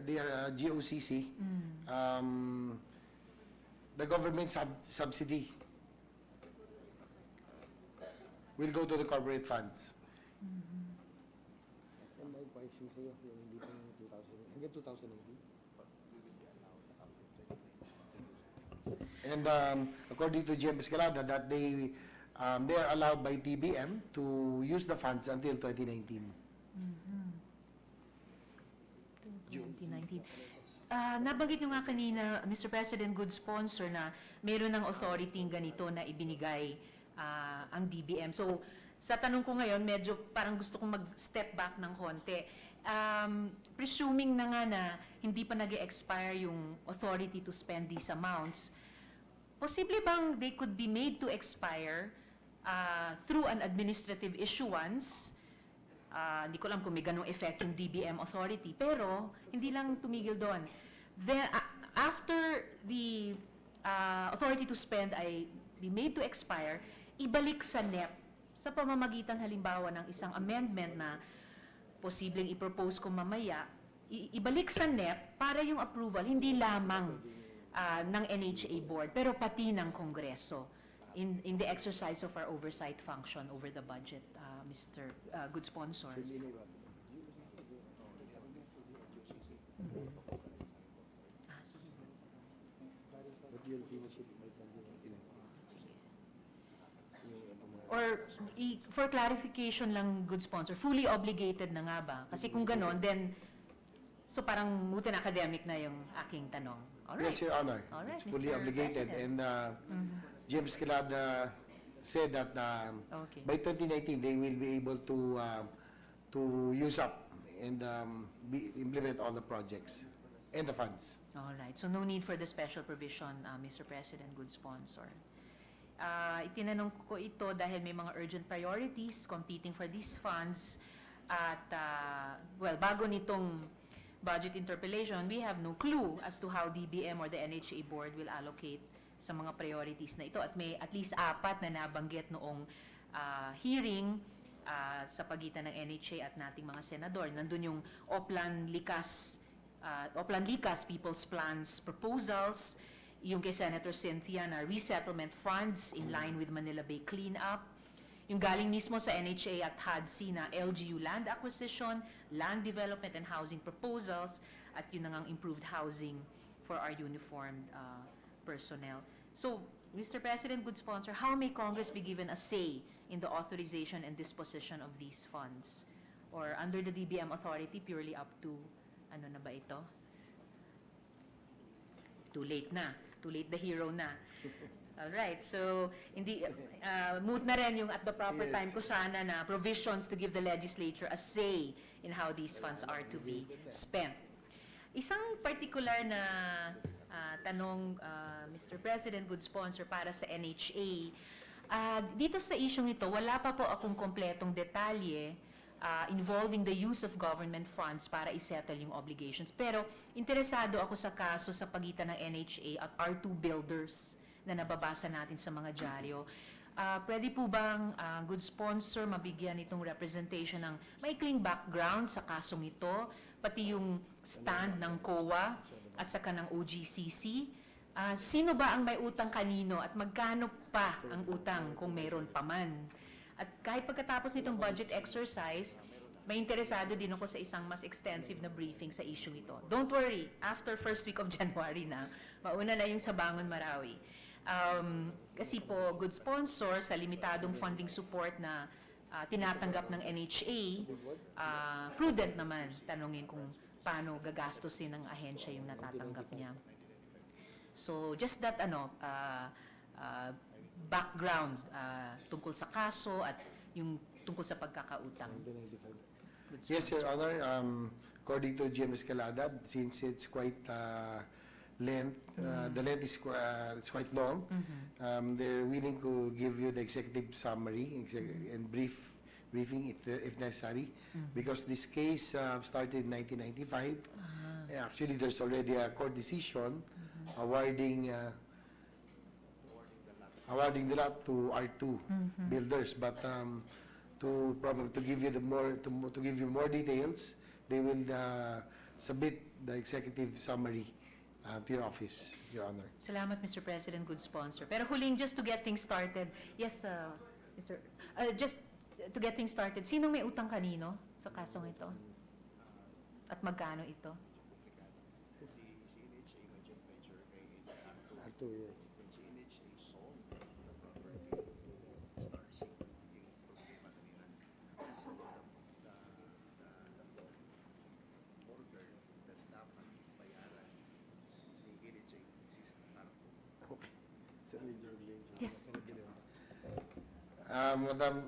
GOCC, the government subsidy will go to the corporate funds. And my question sa iyo, yung hindi pang 2000, hanggang 2019? And according to GM Escalada, that they are allowed by TBM to use the funds until 2019. 2019. Nabanggit nyo nga kanina, Mr. President, good sponsor, na meron ng authority ganito na ibinigay ang DBM. So, sa tanong ko ngayon, medyo parang gusto kong mag-step back ng konti. Presuming na nga na hindi pa nag-expire yung authority to spend these amounts, posible bang they could be made to expire through an administrative issuance? Hindi ko alam kung may ganong effect yung DBM authority, pero hindi lang tumigil doon. Then, after the authority to spend ay be made to expire, ibalik sa NEP sa pamamagitan halimbawa ng isang amendment na posibleng i-propose ko mamaya, ibalik sa NEP para yung approval hindi lamang ng NHA board pero pati ng Kongreso in the exercise of our oversight function over the budget, Mr. Good Sponsor. Or for clarification lang, Good Sponsor, fully obligated na nga ba? Kasi kung ganon, then, so parang mutin academic na yung aking tanong. Alright. Yes, Your Honor. All right, It's fully Mr. obligated. President. And James Calada said that Okay. by 2019, they will be able to use up and implement all the projects and the funds. All right. So no need for the special provision, Mr. President, Good Sponsor. Itinanong ko ito dahil may mga urgent priorities competing for these funds at, well, bago nitong budget interpellation, we have no clue as to how DBM or the NHA board will allocate sa mga priorities na ito. At may at least 4 na nabanggit noong hearing sa pagitan ng NHA at nating mga senador. Nandun yung Oplan Likas People's Plans proposals, yung kay Senator Cynthia na resettlement funds in line with Manila Bay cleanup, yung galing mismo sa NHA at HADC na LGU land acquisition, land development and housing proposals, at yun na ngang improved housing for our uniformed personnel. So, Mr. President, Good Sponsor, how may Congress be given a say in the authorization and disposition of these funds? Or under the DBM authority, purely up to, ano na ba ito? Too late na. Too late the hero na. Alright, so hindi moot na rin yung at the proper time ko sana na provisions to give the legislature a say in how these funds are to be spent. Isang particular na tanong, Mr. President, Good Sponsor, para sa NHA. Dito sa isyong ito, wala pa po akong kompletong detalye involving the use of government funds para isettle yung obligations. Pero interesado ako sa kaso sa pagitan ng NHA at R2 builders na nababasa natin sa mga dyaryo. Pwede po bang, Good Sponsor, mabigyan itong representation ng maikling background sa kasong ito, pati yung stand ng COA at saka ng OGCC? Sino ba ang may utang kanino at magkano pa ang utang kung mayroon pa man? At kahit pagkatapos nitong budget exercise, may interesado din ako sa isang mas extensive na briefing sa issue ito. Don't worry, after first week of January na, mauna na yung sa Bangon Marawi. Kasi po, Good Sponsor, sa limitadong funding support na tinatanggap ng NHA, prudent naman tanungin kung paano gagastusin ng ahensya yung natatanggap niya. So, just that, background tungkol sa kaso at yung tungkol sa pagkakautang. Yes, Your Honor. According to James Calada, since it's quite the length is it's quite long, they're willing to give you the executive summary and briefing if necessary, because this case started in 1995. Actually, there's already a court decision awarding the lot to R2 builders, but to give you more details, they will submit the executive summary to your office, Your Honor. Salamat, Mr. President, Good Sponsor. Pero huling, just to get things started, yes, just to get things started, sino may utang kanino sa kasong ito? At magkano ito? Si NHA may joint venture kay R2, yes. si NHA sold the property to Starseed. Yung problema kanina. So, the order that dapat bayaran ni NHA si Starseed. Okay. So, Major Lane. Yes. Madam,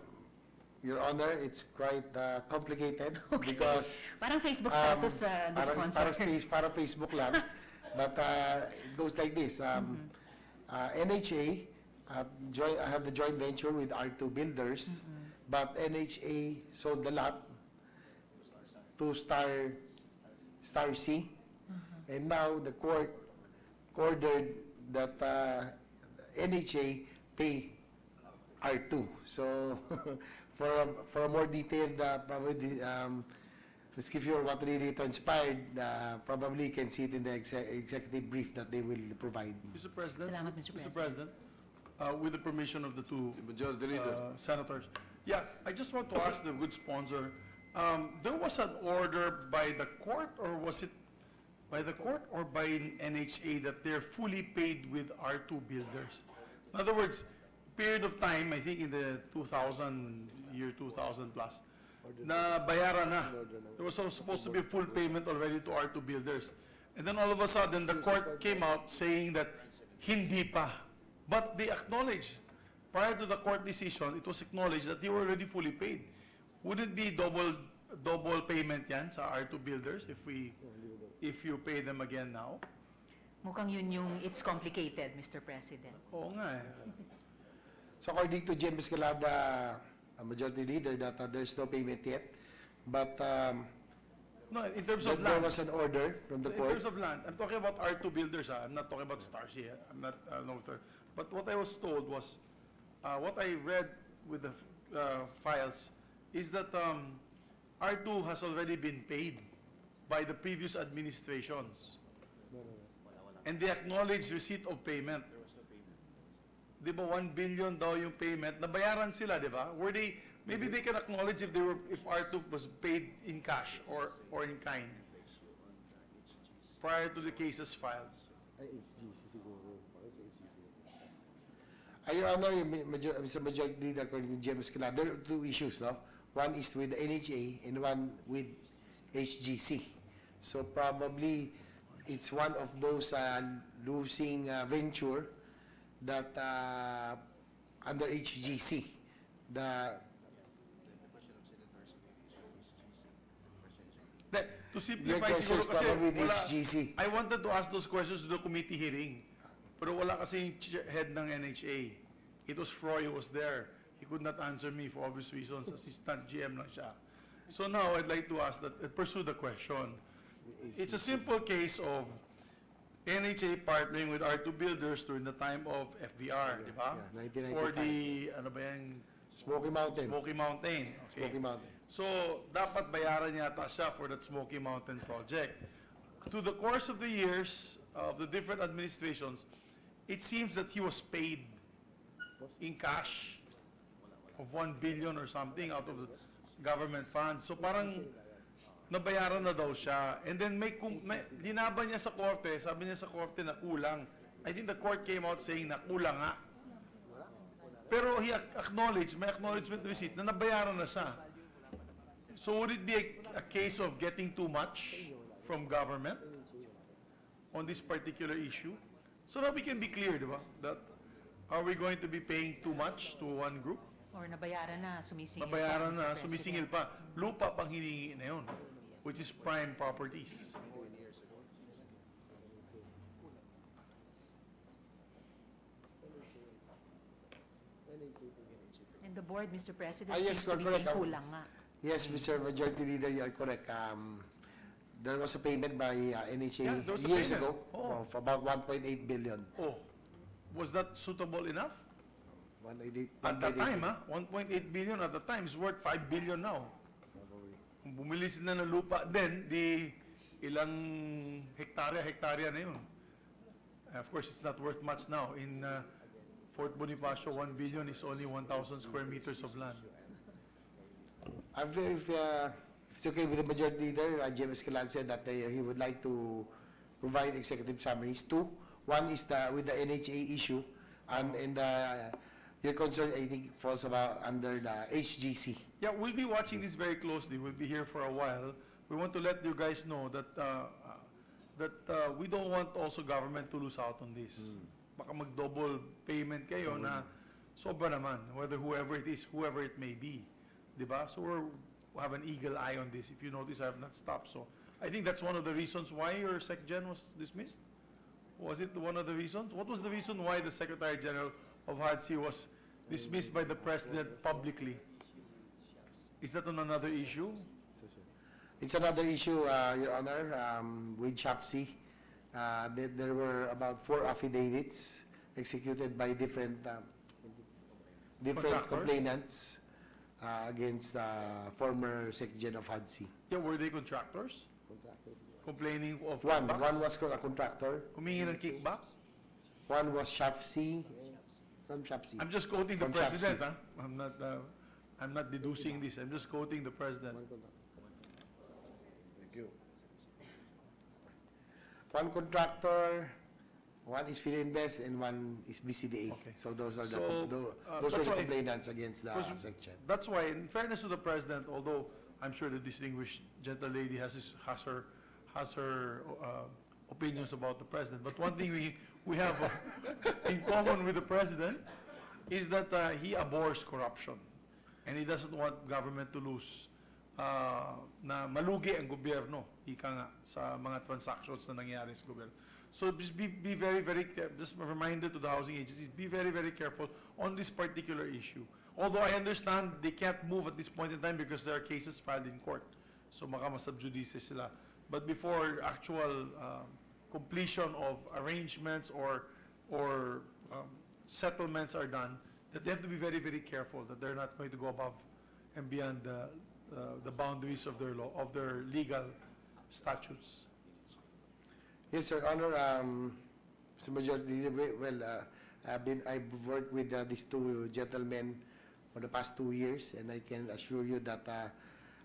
Your Honor, it's quite complicated because Parang Facebook status the sponsor. parang Facebook lang. But it goes like this. NHA have the joint venture with R2 Builders, but NHA sold the lot to Star C, and now the court ordered that NHA pay R2. So for a more detailed, probably description of what really transpired, probably you can see it in the executive brief that they will provide. Mr. President. Salamat, Mr. Mr. President, with the permission of the two Majority Leader. senators. Yeah, I just want to ask the good sponsor, there was an order by the court, or was it by the court or by NHA that they're fully paid with R2 Builders? In other words, period of time, I think in the 2000 plus, na bayaran na. There was supposed to be a full payment already to R2 Builders. And then all of a sudden, the court came out saying that hindi pa. But they acknowledged, prior to the court decision, it was acknowledged that they were already fully paid. Would it be double payment yan sa R2 Builders if you pay them again now? Mukhang yun yung it's complicated, Mr. President. Oo nga eh. So according to James Escalada, Majority Leader, that there's no payment yet, but No, in terms of there land. was an order from the In court. terms of land, I'm talking about R2 Builders. I'm not talking about Stars here. I'm not, no, sir. But what I was told was, what I read with the files is that R2 has already been paid by the previous administrations. And they acknowledged receipt of payment. Di ba 1 billion daw yung payment, nabayaran sila, di ba? Were they, maybe they can acknowledge if R2 was paid in cash or in kind prior to the cases filed. Your Honor, Mr. Majority Leader, according to James Escalada, there are two issues, no? One is with the NHA and one with HGC. So probably it's one of those losing venture that under HGC, To your simplify question siguro is kasi probably with wala, HGC. I wanted to ask those questions to the committee hearing. Pero wala kasi yung head ng NHA. It was Froy who was there. He could not answer me for obvious reasons. Assistant GM lang siya. So now I'd like to ask that, pursue the question. It's a simple case of NHA partnering with R2 Builders during the time of FBR, di ba? Yeah, 1995. For the, ano ba yan? Smoky Mountain. Smoky Mountain. Okay. Smoky Mountain. So, dapat bayaran yata siya for that Smoky Mountain project. To the course of the years of the different administrations, it seems that he was paid in cash of 1 billion or something out of the government funds. So parang nabayaran na daw siya. And then may linaban niya sa korte, sabi niya sa korte na kulang. I think the court came out saying na kulang nga. Pero he acknowledged, may acknowledgement receipt na nabayaran na siya. So would it be a case of getting too much from government on this particular issue? So that we can be clear, di ba? That are we going to be paying too much to one group? Or nabayaran na, sumisingil pa, Nabayaran Mr. na, President. sumisingil pa. Lupa pang hinihingi na yun, which is prime properties. And the board, Mr. President, Yes, seems to be correct. saying kulang nga. Yes, Mr. Majority Leader, you are correct. There was a payment by NHA Yeah, there was a years payment. ago Oh. of about 1.8 billion. Oh, was that suitable enough? 1.8 At that 1.8 time, 1.8 billion at the time is worth 5 billion now. Kung bumili sila ng lupa, then di ilang hektarya na yun. Of course, it's not worth much now. In Fort Bonifacio, 1 billion is only 1,000 square meters of land. If it's okay with the Majority Leader, James Escalada said that he would like to provide executive summaries. Two, one is with the NHA issue, and your concern, I think, falls under the HGC. Yeah, we'll be watching this very closely. We'll be here for a while. We want to let you guys know that we don't want also government to lose out on this. Baka mag-double payment kayo na sobra naman, whether whoever it is, whoever it may be. Diba? So we have an eagle eye on this. If you notice, I have not stopped. So I think that's one of the reasons why your Sec Gen was dismissed. Was it one of the reasons? What was the reason why the Secretary General of HADSI was dismissed by the President publicly? Is that on another issue? It's another issue, Your Honor, with SHAFC. There were about 4 affidavits executed by different Contractors? complainants against former Secretary of HADSI. Yeah, were they contractors? Complaining of One kickbacks? was a contractor, Humingi ng kickback? one was SHAFC, from SHAFC. I'm just quoting the From President, SHAFC. huh? I'm not deducing this. I'm just quoting the President. Thank you. One contractor, one is Philinvest, and one is BCDA. Okay. So those are So, those are that's the why- complainants against the Because section. That's why, in fairness to the President, although I'm sure the distinguished gentle lady has her opinions about the President, but one thing we have in common with the President is that he abhors corruption, and he doesn't want government to lose, na malugi ang gobyerno, ika nga, sa mga transactions na nangyayari sa gobyerno. So just be very, very, just a reminder to the housing agencies, be very, very careful on this particular issue. Although I understand they can't move at this point in time because there are cases filed in court. So baka masub judice sila. But before actual completion of arrangements or settlements are done, that they have to be very, very careful that they're not going to go above and beyond the boundaries of their law, of their legal statutes. Yes, Sir Honor. Mr. Majority Leader, well, I've worked with these two gentlemen for the past 2 years, and I can assure you that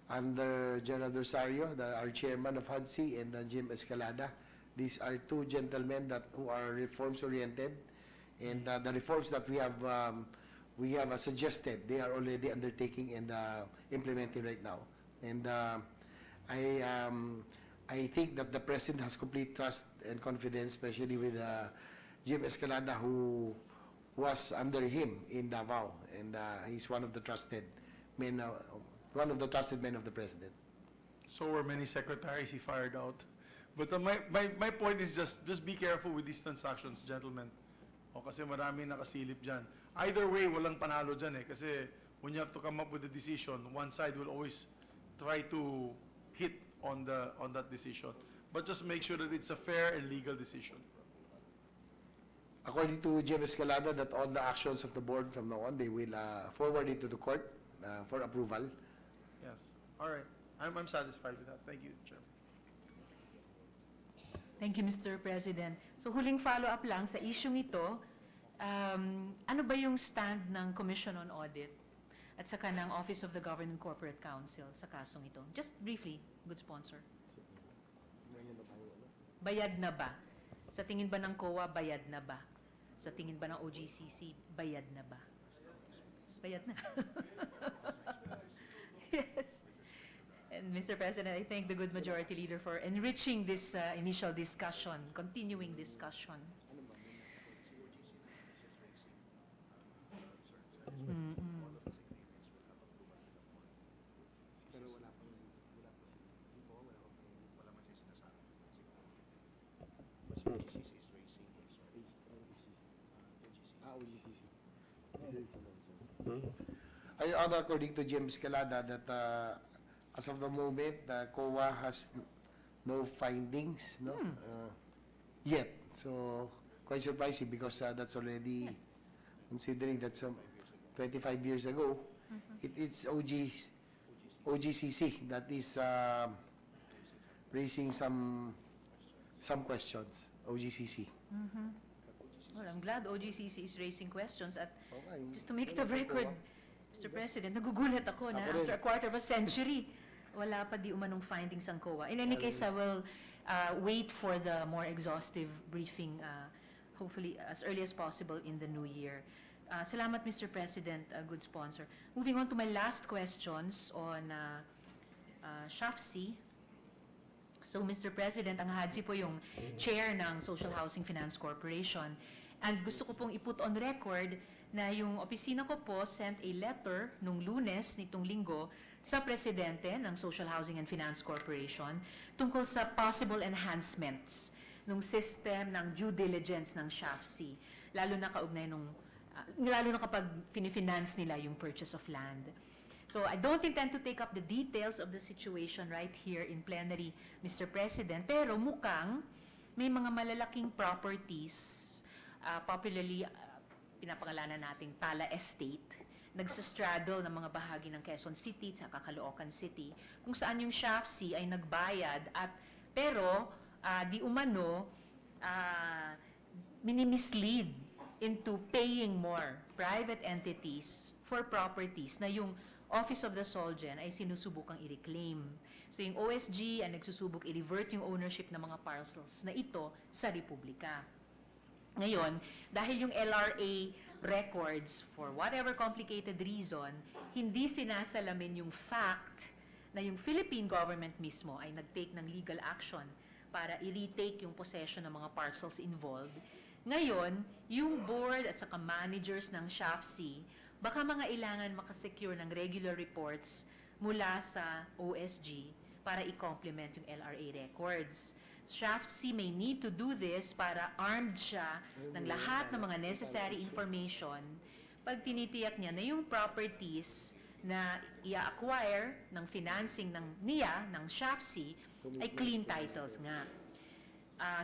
under General Rosario, our chairman of HADSI, and Jim Escalada, these are two gentlemen who are reforms-oriented, and the reforms that we have suggested, they are already undertaking and implementing right now. And I think that the President has complete trust and confidence, especially with Jim Escalada, who was under him in Davao, and he's one of the trusted men, men of the President. So were many secretaries he fired out. But my point is just be careful with these transactions, gentlemen. O, kasi marami nakasilip dyan. Either way, walang panalo dyan eh. Kasi when you have to come up with a decision, one side will always try to hit on that decision. But just make sure that it's a fair and legal decision. According to Jim Escalada, that all the actions of the board from now on, they will forward it to the court for approval. Yes. All right. I'm satisfied with that. Thank you, Chairman. Thank you, Mr. President. So huling follow-up lang sa isyung ito, ano ba yung stand ng Commission on Audit at saka ng Office of the Government Corporate Council sa kasong ito? Just briefly, good sponsor. Bayad na ba? Sa tingin ba ng COA, bayad na ba? Sa tingin ba ng OGCC, bayad na ba? Bayad na. Yes. And Mr. President, I thank the good majority leader for enriching this initial discussion, continuing discussion. According to James Calada, that as of the moment, the COA has no findings, yet. So quite surprising because that's already, considering that some 25 years ago, it's OGCC that is raising some questions. OGCC. Well, I'm glad OGCC is raising questions at just to make it of record, Mr. President, nagugulat ako na after a quarter of a century, wala pa di umanong findings ang COA. In any case, I will wait for the more exhaustive briefing, hopefully as early as possible in the new year. Salamat, Mr. President, good sponsor. Moving on to my last questions on SHAFC. So, Mr. President, ang HADSI po yung chair ng Social Housing Finance Corporation. And gusto ko pong i-put on record na yung opisina ko po sent a letter nung Lunes nitong linggo sa presidente ng Social Housing and Finance Corporation tungkol sa possible enhancements ng system ng due diligence ng SHAFC, lalo na kaugnay nung lalo na kapag finifinance nila yung purchase of land. So I don't intend to take up the details of the situation right here in plenary, Mr. President, pero mukhang may mga malalaking properties, popularly pinapangalanan nating Tala Estate, nagsastraddle ng mga bahagi ng Quezon City at Caloocan City, kung saan yung SHAFC ay nagbayad at pero di umano minimislead into paying more private entities for properties na yung Office of the Solgen ay sinusubukang i-reclaim. So yung OSG ay nagsusubok i-revert yung ownership ng mga parcels na ito sa Republika. Ngayon, dahil yung LRA records, for whatever complicated reason, hindi sinasalamin yung fact na yung Philippine government mismo ay nag-take ng legal action para i-retake yung possession ng mga parcels involved. Ngayon, yung board at saka managers ng SHAFC, baka mga ilangan makasecure ng regular reports mula sa OSG para i-complement yung LRA records. SHAFC may need to do this para armed siya ng lahat ng mga necessary information pag tinitiyak niya na yung properties na i-acquire ng financing ng SHAFC ay clean titles nga.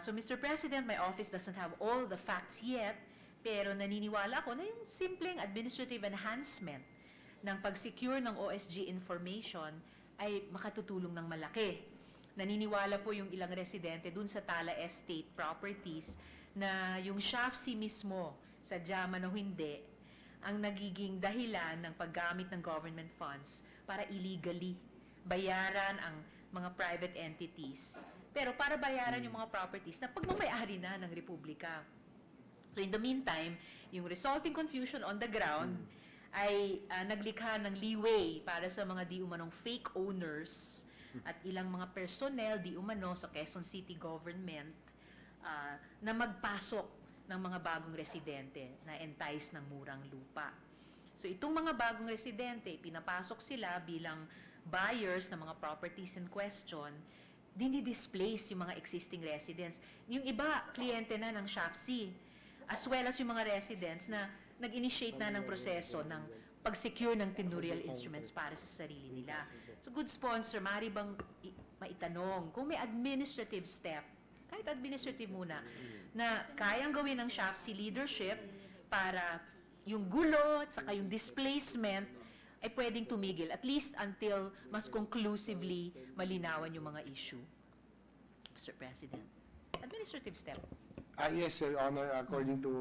So Mr. President, my office doesn't have all the facts yet, pero naniniwala ko na yung simpleng administrative enhancement ng pag-secure ng OSG information ay makatutulong ng malaki. Naniniwala po yung ilang residente dun sa Tala Estate properties na yung SHAFC mismo, sadya man o hindi, ang nagiging dahilan ng paggamit ng government funds para illegally bayaran ang mga private entities. Pero para bayaran yung mga properties na pagmamayari na ng Republika. So in the meantime, yung resulting confusion on the ground ay naglikha ng leeway para sa mga di umanong fake owners at ilang mga personnel di umano sa Quezon City government na magpasok ng mga bagong residente na entice ng murang lupa. So itong mga bagong residente, pinapasok sila bilang buyers ng mga properties in question, dinidisplace yung mga existing residents. Yung iba, kliyente na ng SHAFC, as well as yung mga residents na nag-initiate na ng proseso ng pag-secure ng tenurial instruments para sa sarili nila. So good sponsor, maaari bang maitanong kung may administrative step, kahit administrative muna, na kayang gawin ng SHAFC leadership para yung gulo at saka yung displacement ay pwedeng tumigil, at least until mas conclusively malinawan yung mga issue. Mr. President, administrative step. Yes, Your Honor, according to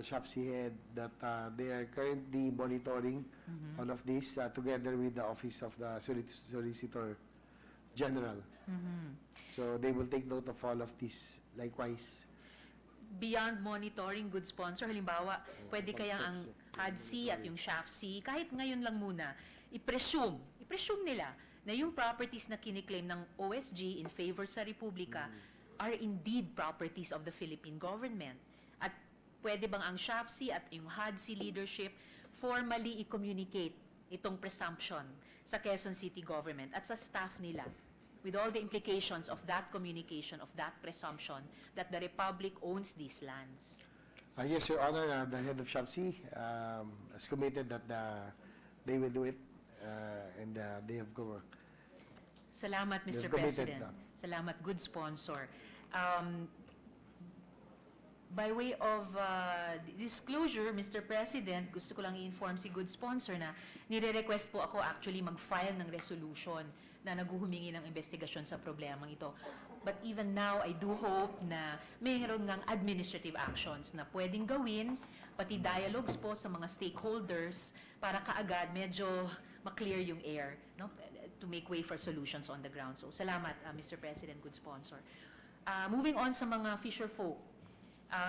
SHAFC head, that they are currently monitoring all of this together with the Office of the Solicitor General. So they will take note of all of this. Likewise. Beyond monitoring, good sponsor, halimbawa, pwede kayang ang HADC at yung SHAFC, kahit ngayon lang muna, i-presume nila na yung properties na kiniklaim ng OSG in favor sa Republika are indeed properties of the Philippine government. At pwede bang ang SHAFC at yung HADC leadership formally i-communicate itong presumption sa Quezon City government at sa staff nila with all the implications of that communication, of that presumption that the Republic owns these lands? Yes, Your Honor, the head of SHAFC has committed that they will do it and they have go. Salamat, Mr. committed President. na. Salamat, good sponsor. By way of disclosure, Mr. President, gusto ko lang i-inform si good sponsor na nire-request po ako actually mag-file ng resolution na naghuhumingi ng investigasyon sa problemang ito. But even now, I do hope na mayroon ng administrative actions na pwedeng gawin, pati dialogues po sa mga stakeholders para kaagad medyo ma-clear yung air, no? To make way for solutions on the ground. So, salamat, Mr. President, good sponsor. Moving on sa mga fisher folk,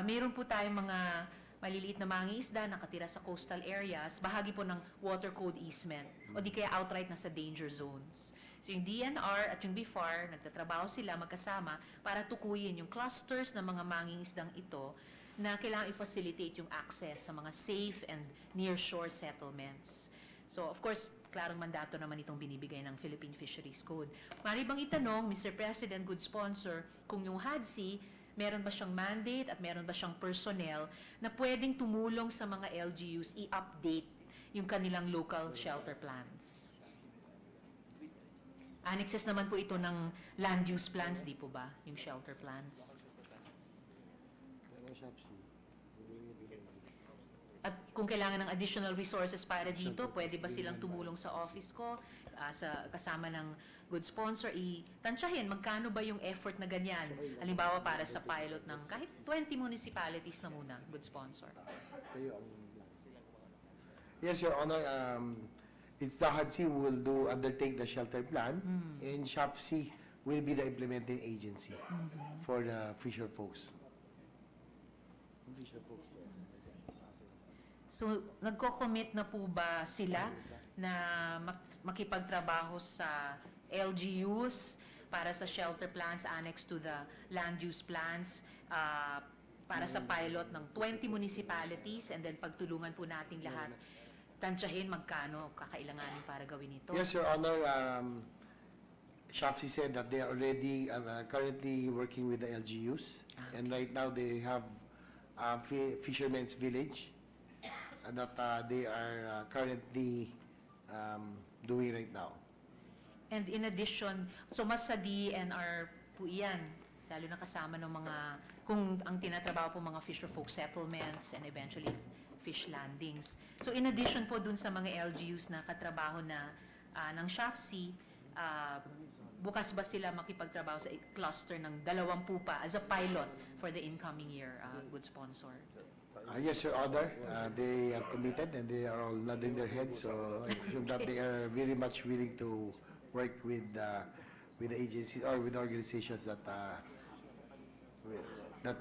mayroon po tayong mga maliliit na mangingisda nakatira sa coastal areas, bahagi po ng water code easement, o di kaya outright na sa danger zones. So yung DNR at yung BIFAR, nagtatrabaho sila magkasama para tukuyin yung clusters ng mga mangingisdang ito na kailangan i-facilitate yung access sa mga safe and near-shore settlements. So, of course, klarong mandato naman itong binibigay ng Philippine Fisheries Code. Mari bang itanong, Mr. President, good sponsor, kung yung HADC, meron ba siyang mandate at meron ba siyang personnel na pwedeng tumulong sa mga LGUs i-update yung kanilang local shelter plans? Annexes naman po ito ng land use plans, di po ba? Yung shelter plans. At kung kailangan ng additional resources para dito, pwede ba silang tumulong sa office ko, kasama ng good sponsor, itansyahin magkano ba yung effort na ganyan? Halimbawa para sa pilot ng kahit 20 municipalities na muna, good sponsor. Yes, Your Honor. It's the HUD-C who will undertake the shelter plan, and SHAP-C will be the implementing agency for the fisher folks. So, nagko-commit na po ba sila na makipagtrabaho sa LGUs para sa shelter plans annex to the land use plans para sa pilot ng 20 municipalities, and then pagtulungan po nating lahat tansyahin magkano kakailanganin para gawin ito? Yes, Your Honor. SHAP-C said that they are already currently working with the LGUs, and right now they have fishermen's village that they are currently doing right now. And in addition, so mas sa DNR po iyan, lalo na kasama ng mga, kung ang tinatrabaho po mga fisher folk settlements and eventually fish landings. So in addition po dun sa mga LGUs na katrabaho na ng SHAP-C, bukas ba sila makipagtrabaho sa cluster ng 20 pa as a pilot for the incoming year, good sponsor? Yes, Your Honor. They have committed and they are all nodding their heads, so I presume that they are very much willing to work with the agencies or with the organizations that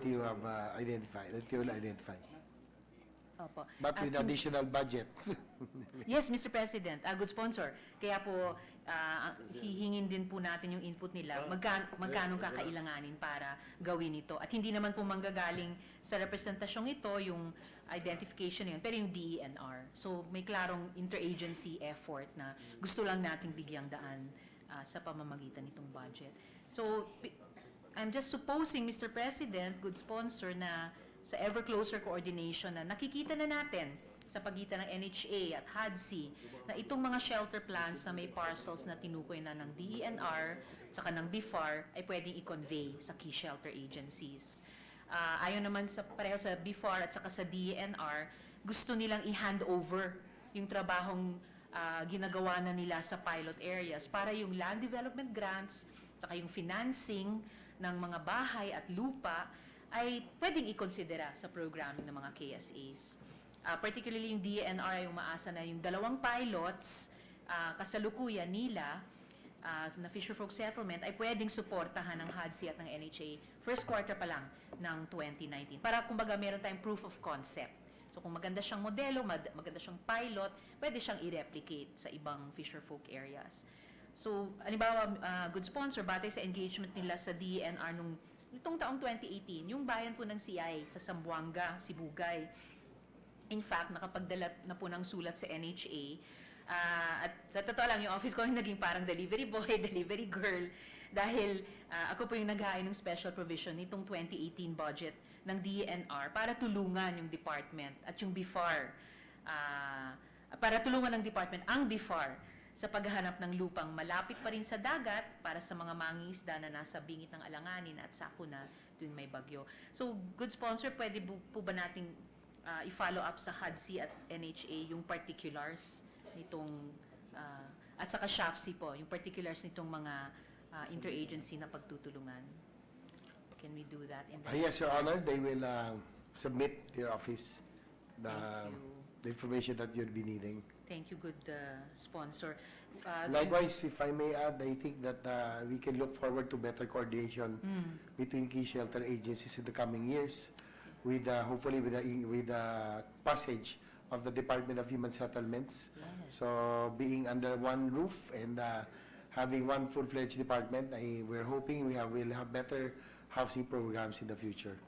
you have identified, that you will identify. Opo. But with additional budget. Yes, Mr. President, good sponsor. Kaya po, hihingin din po natin yung input nila. Magkano kakailanganin para gawin ito. At hindi naman po manggagaling sa representasyong ito, yung identification na yun, pero yung DENR. So, may klarong interagency effort na gusto lang nating bigyang daan sa pamamagitan nitong budget. So, I'm just supposing, Mr. President, good sponsor, na sa ever closer coordination na nakikita na natin sa pagitan ng NHA at HUD-C na itong mga shelter plans na may parcels na tinukoy na ng DENR saka ng BIFAR ay pwedeng i-convey sa key shelter agencies. Ayon naman sa pareho sa BIFAR at saka sa DENR, gusto nilang i-hand over yung trabahong ginagawa na nila sa pilot areas para yung land development grants saka yung financing ng mga bahay at lupa ay pwedeng i-considera sa programming ng mga KSAs. Particularly yung DNR ay umaasa na yung 2 pilots kasalukuyan nila na Fisher Folk Settlement ay pwedeng suportahan ng HUD-C at ng NHA first quarter pa lang ng 2019. Para kumbaga meron tayong proof of concept. So kung maganda siyang modelo, maganda siyang pilot, pwede siyang i-replicate sa ibang Fisher Folk areas. So, halimbawa, good sponsor, batay sa engagement nila sa DNR itong taong 2018, yung bayan po ng CI sa Zamboanga, Sibugay. In fact, nakapagdala na po ng sulat sa NHA. At sa totoo lang, yung office ko yung naging parang delivery boy, delivery girl. Dahil ako po yung nag-hain ng special provision nitong 2018 budget ng DNR para tulungan yung department at yung BIFAR. Para tulungan ng department ang BIFAR sa paghahanap ng lupang malapit pa rin sa dagat para sa mga mangingisda na nasa bingit ng alanganin at sakuna tuwing may bagyo. So, good sponsor, pwede po ba nating i-follow up sa HUD-C at NHA yung particulars nitong, at saka SHAP-C po, yung particulars nitong mga interagency na pagtutulungan? Can we do that in the Yes, Your Honor. They will submit to your office the information that you'll be needing. Thank you, good sponsor. Likewise, if I may add, I think that we can look forward to better coordination between key shelter agencies in the coming years, with hopefully with the passage of the Department of Human Settlements. Yes. So being under one roof and having one full-fledged department, we're hoping we'll have better housing programs in the future.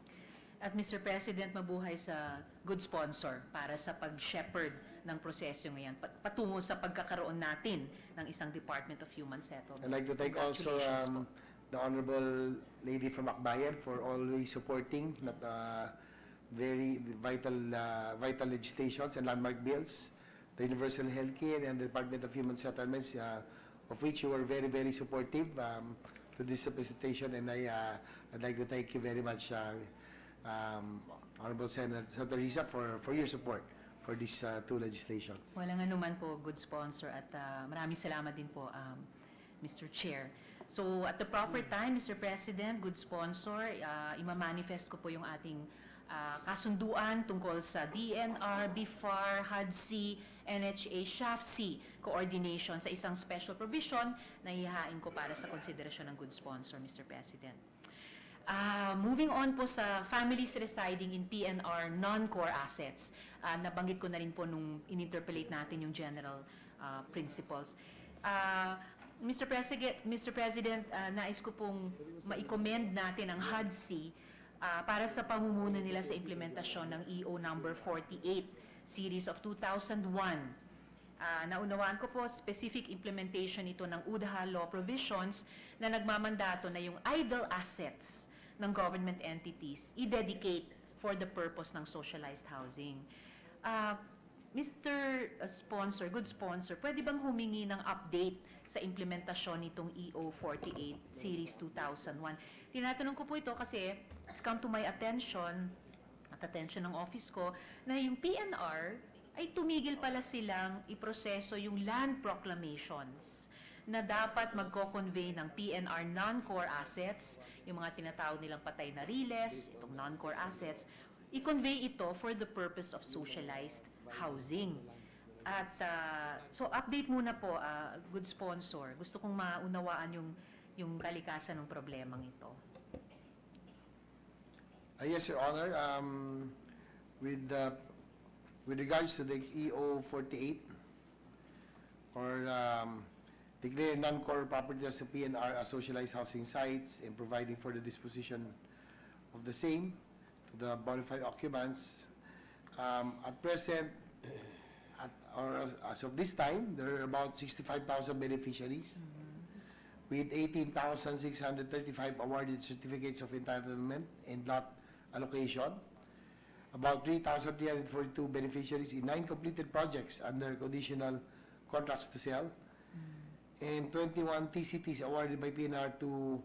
At Mr. President, mabuhay sa good sponsor para sa pag-shepherd ng proseso ngayon patungo sa pagkakaroon natin ng isang Department of Human Settlements. I'd like to thank also Congratulations po. the Honorable Lady from Akbayan for always supporting very vital legislations and landmark bills, the Universal Healthcare and the Department of Human Settlements, of which you were very, very supportive to this presentation, and I'd like to thank you very much, Honorable Senator Risa, for your support for these two legislations. Walang anuman po, good sponsor, at maraming salamat din po, Mr. Chair. So at the proper time, Mr. President, good sponsor, imamanifest ko po yung ating kasunduan tungkol sa DNR, BIFAR, HUD-C, NHA, SHAF-C coordination sa isang special provision na ihahain ko para sa konsiderasyon ng good sponsor, Mr. President. Moving on po sa families residing in PNR non-core assets, nabanggit ko na rin po nung in-interpolate natin yung general principles. Mr. President, nais ko pong ma-commend natin ang HUD-C para sa pamumuno nila sa implementasyon ng EO number 48 series of 2001. Naunawaan ko po specific implementation ito ng UDHA law provisions na nagmamandato na yung idle assets ng government entities i-dedicate for the purpose ng socialized housing. Mr. Sponsor, good sponsor, pwede bang humingi ng update sa implementasyon nitong EO 48 Series 2001? Tinatanong ko po ito kasi it's come to my attention, at attention ng office ko, na yung PNR ay tumigil pala silang iproseso yung land proclamations na dapat magko-convey ng PNR non-core assets, yung mga tinatawag nilang patay na riles, itong non-core assets, i-convey ito for the purpose of socialized housing. At so update muna po, good sponsor. Gusto kong maunawaan yung kalikasan ng problemang ito. Yes, Your Honor. With regards to the EO 48 or declare non-core property as a PNR as socialized housing sites and providing for the disposition of the same to the bona fide occupants. At present, as of this time, there are about 65,000 beneficiaries with 18,635 awarded certificates of entitlement and lot allocation, about 3,342 beneficiaries in 9 completed projects under conditional contracts to sell, and 21 TCTs awarded by PNR to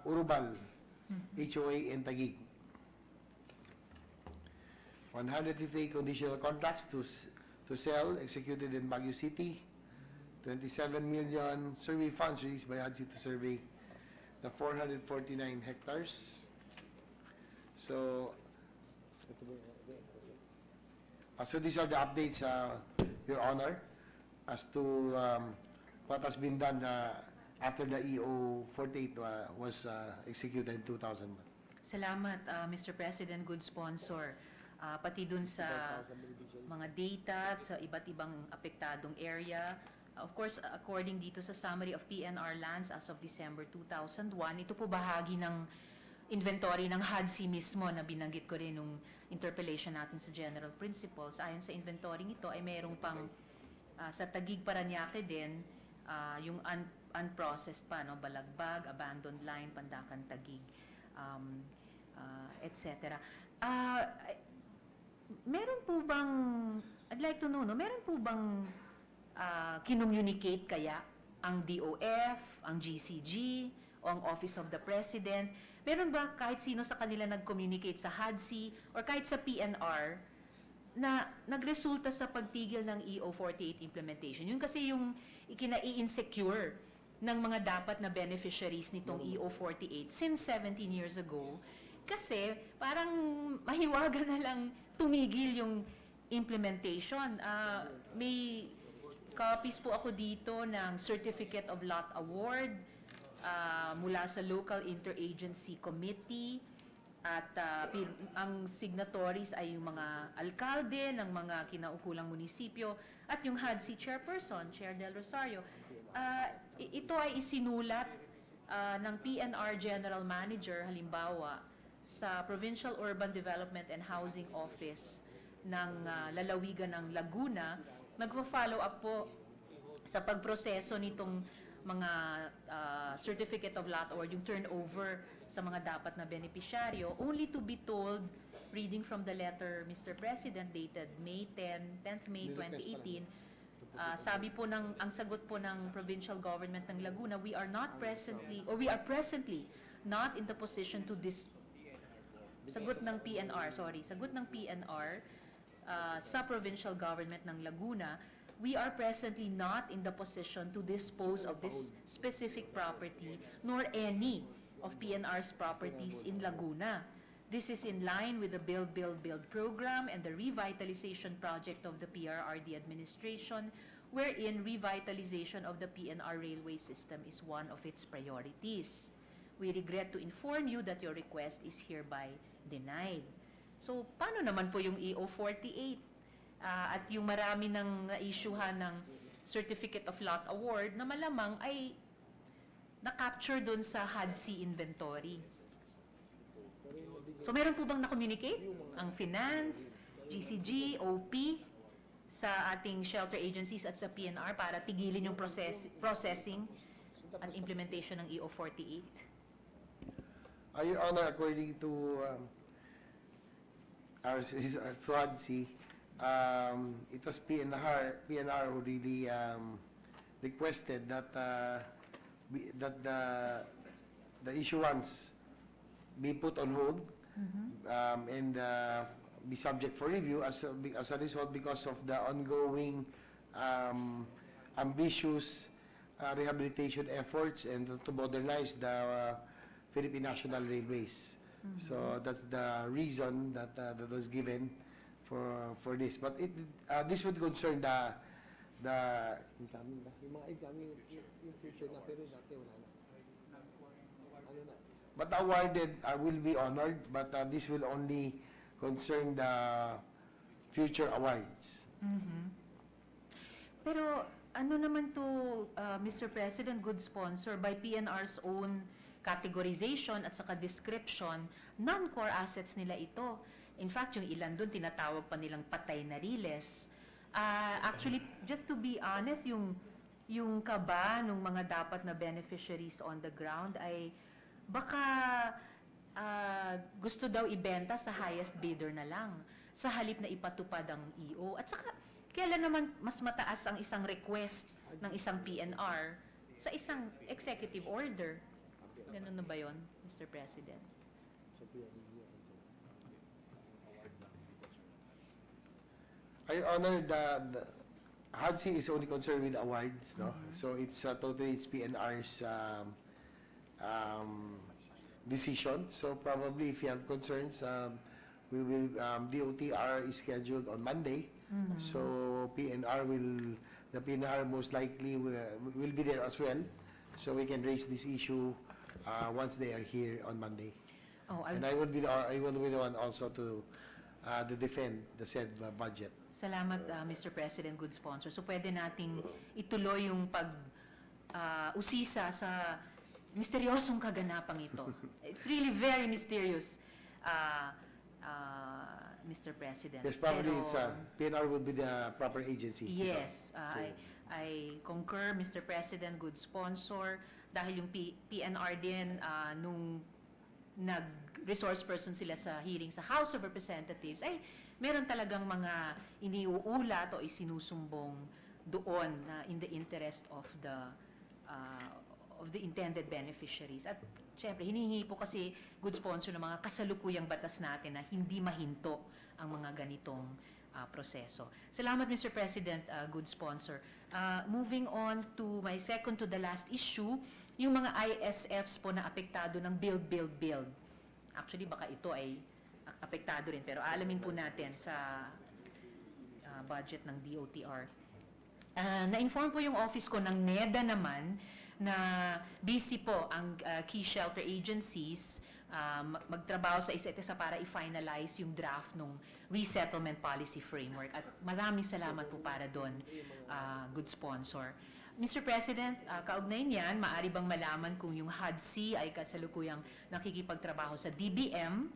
Urubal, HOA, and Taguig. 158 conditional contracts to sell executed in Baguio City. 27 million survey funds released by HUD-C to survey the 449 hectares. So these are the updates, Your Honor, as to what has been done after the EO 48 was executed in 2001. Salamat, Mr. President, good sponsor. Pati dun sa mga data sa iba't ibang apektadong area. Of course, according dito sa summary of PNR lands as of December 2001, ito po bahagi ng inventory ng HUD-C mismo na binanggit ko rin nung interpellation natin sa general principles. Ayon sa inventory ito ay mayroong pang sa Taguig, Parañaque din, yung unprocessed pa, no? Balagbag, abandoned line, Pandacan, Taguig, etc. Meron po bang, I'd like to know, no? Meron po bang kinommunicate kaya ang DOF, ang GCG, o ang Office of the President? Meron ba kahit sino sa kanila nag-communicate sa HUD-C or kahit sa PNR na nagresulta sa pagtigil ng EO 48 implementation? Yun kasi yung ikina-i-insecure ng mga dapat na beneficiaries nitong EO 48 since 17 years ago. Kasi parang mahiwaga na lang tumigil yung implementation. May copies po ako dito ng Certificate of Lot Award mula sa Local Interagency Committee, at ang signatories ay yung mga alkalde ng mga kinaukulang munisipyo at yung HUD-C chairperson, Chair Del Rosario. Ito ay isinulat ng PNR General Manager, halimbawa, sa Provincial Urban Development and Housing Office ng lalawigan ng Laguna, magpo-follow up po sa pagproseso nitong mga Certificate of Lot Award, yung turnover sa mga dapat na benepisyaryo, only to be told, reading from the letter, Mr. President, dated May 10th May 2018, sabi po ang sagot po ng provincial government ng Laguna, we are presently not in the position to sagot ng PNR sa provincial government ng Laguna, we are presently not in the position to dispose of this specific property nor any of PNR's properties in Laguna. This is in line with the Build, Build, Build program and the revitalization project of the PRRD administration, wherein revitalization of the PNR railway system is one of its priorities. We regret to inform you that your request is hereby denied. So, paano naman po yung EO 48? At yung marami ng na-issuehan ng Certificate of Lot Award na malamang ay na-capture dun sa HUD-C inventory. So, meron po bang na-communicate ang Finance, GCG, OP sa ating shelter agencies at sa PNR para tigilin yung processing and implementation ng EO 48? Your Honor, according to our HUD-C, it was PNR who really requested that the issuance be put on hold and be subject for review as a result because of the ongoing ambitious rehabilitation efforts and to modernize the Philippine National Railways. So that's the reason that was given for this. But this would concern the Incoming ba? Yung mga incoming, yung future na, pero dati wala na. Ano na? but the awarded will be honored, but this will only concern the future awards. Pero ano naman to, Mr. President, good sponsor, by PNR's own categorization at saka description, non-core assets nila ito. In fact, yung ilan doon, tinatawag pa nilang patay na riles. Actually, just to be honest, yung kaba ng mga dapat na beneficiaries on the ground ay baka gusto daw ibenta sa highest bidder na lang sa halip na ipatupad ang EO. At saka, kailan naman mas mataas ang isang request ng isang PNR sa isang executive order? Ganun na ba yun, Mr. President? Your Honor, the HUD-C is only concerned with awards, no? So it's totally it's PNR's decision. So probably if you have concerns, we will DOTR is scheduled on Monday. So the PNR most likely will be there as well. So we can raise this issue once they are here on Monday. Oh, And I will be the one also to defend the said budget. Salamat, Mr. President, good sponsor. So pwede nating ituloy yung usisa sa misteryosong kaganapang ito. It's really very mysterious, Mr. President. Yes, probably Pero, PNR will be the proper agency. yes, I concur, Mr. President, good sponsor. Dahil yung PNR din, nung nag-resource person sila sa hearing sa House of Representatives, ay meron talagang mga iniuulat o isinusumbong doon na in the interest of the intended beneficiaries. At syempre, hinihingi po kasi good sponsor ng mga kasalukuyang batas natin na hindi mahinto ang mga ganitong proseso. Salamat, Mr. President, good sponsor. Moving on to my second to the last issue, yung mga ISFs po na apektado ng build, build, build. Actually, baka ito ay apektado rin, pero alamin po natin sa budget ng DOTR. Na-inform po yung office ko ng NEDA naman na busy po ang key shelter agencies magtrabaho sa isa't isa para i-finalize yung draft ng resettlement policy framework. At maraming salamat po para doon, good sponsor. Mr. President, kaugnay niyan, maaari bang malaman kung yung HUD-C ay kasalukuyang nakikipagtrabaho sa DBM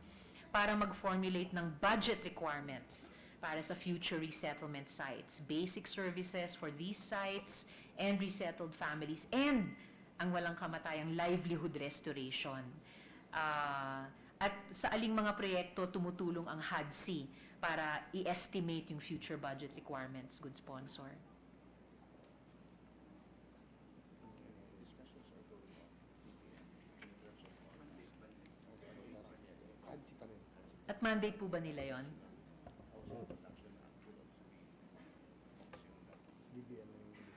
para mag-formulate ng budget requirements para sa future resettlement sites, basic services for these sites and resettled families, and ang walang kamatayang livelihood restoration. At sa aling mga proyekto tumutulong ang HUD-C para i-estimate yung future budget requirements, good sponsor? ADSI pa rin. At mandate po ba nila yon? DBM ang discussion.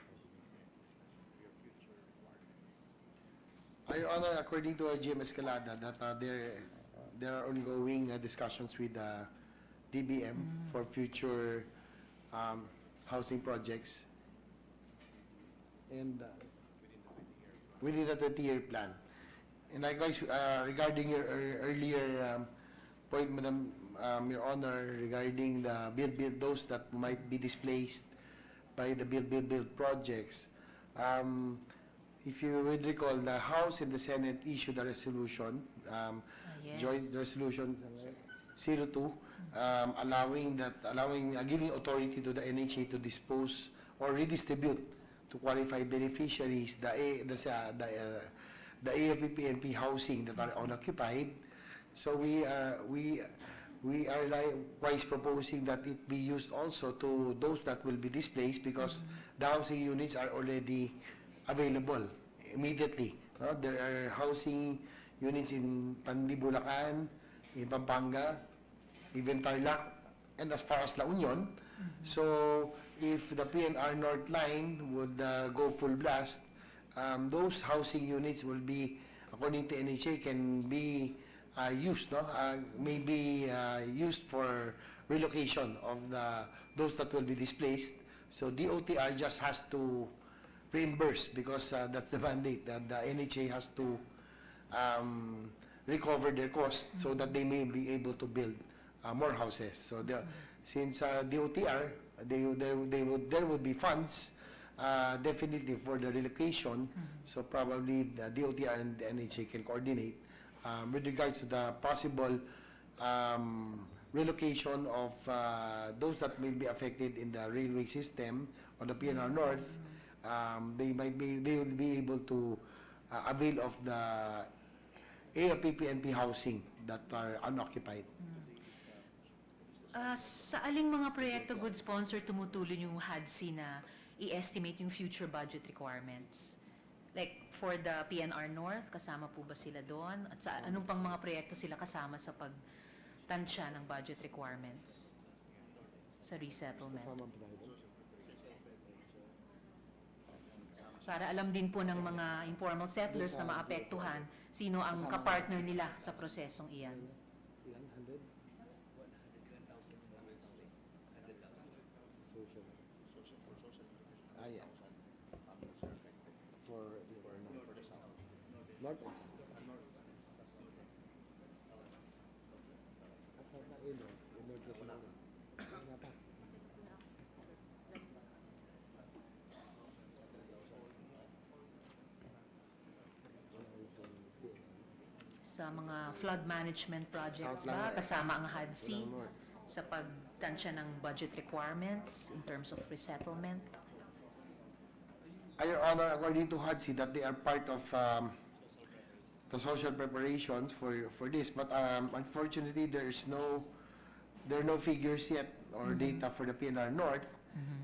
Your Honor, according to GM Escalada, that there are ongoing discussions with DBM for future housing projects and within the 20-year plan. And likewise, regarding your earlier point, Madam, Your Honor, regarding the build those that might be displaced by the build projects, if you would recall, the House and the Senate issued a resolution, Yes. joint resolution 02, giving authority to the NHA to dispose or redistribute to qualified beneficiaries the AFP housing that are unoccupied. So we are likewise proposing that it be used also to those that will be displaced, because the housing units are already available immediately. There are housing units in Pandibulacan, in Pampanga, even Tarlac, and as far as La Union. So if the PNR North Line would go full blast, those housing units will be, according to NHA, can be used, maybe used for relocation of those that will be displaced. So DOTR just has to reimburse, because that's the mandate, that the NHA has to recover their costs so that they may be able to build more houses. So since DOTR, there would be funds definitely for the relocation. So probably the DOTR and the NHA can coordinate with regards to the possible relocation of those that may be affected in the railway system or the PNR North. They will be able to avail of the AFP housing that are unoccupied. Sa aling mga proyekto, good sponsor, tumutulong yung HUD-C na i-estimate yung future budget requirements? Like for the PNR North, kasama po ba sila doon? At sa anong pang mga proyekto sila kasama sa pagtansya ng budget requirements sa resettlement? Para alam din po ng mga informal settlers na maapektuhan sino ang kapartner nila sa prosesong iyan. Ilan? 100? Social. Ah, yeah. For the south. North and south. Asa na yun? Yung north kasi na. Wala pa. Sa mga flood management projects ba, kasama ang HUD-C sa pagtansya ng budget requirements in terms of resettlement? Your Honor, according to HUD-C, that they are part of the social preparations for this, but unfortunately there are no figures yet or data for the PNR North,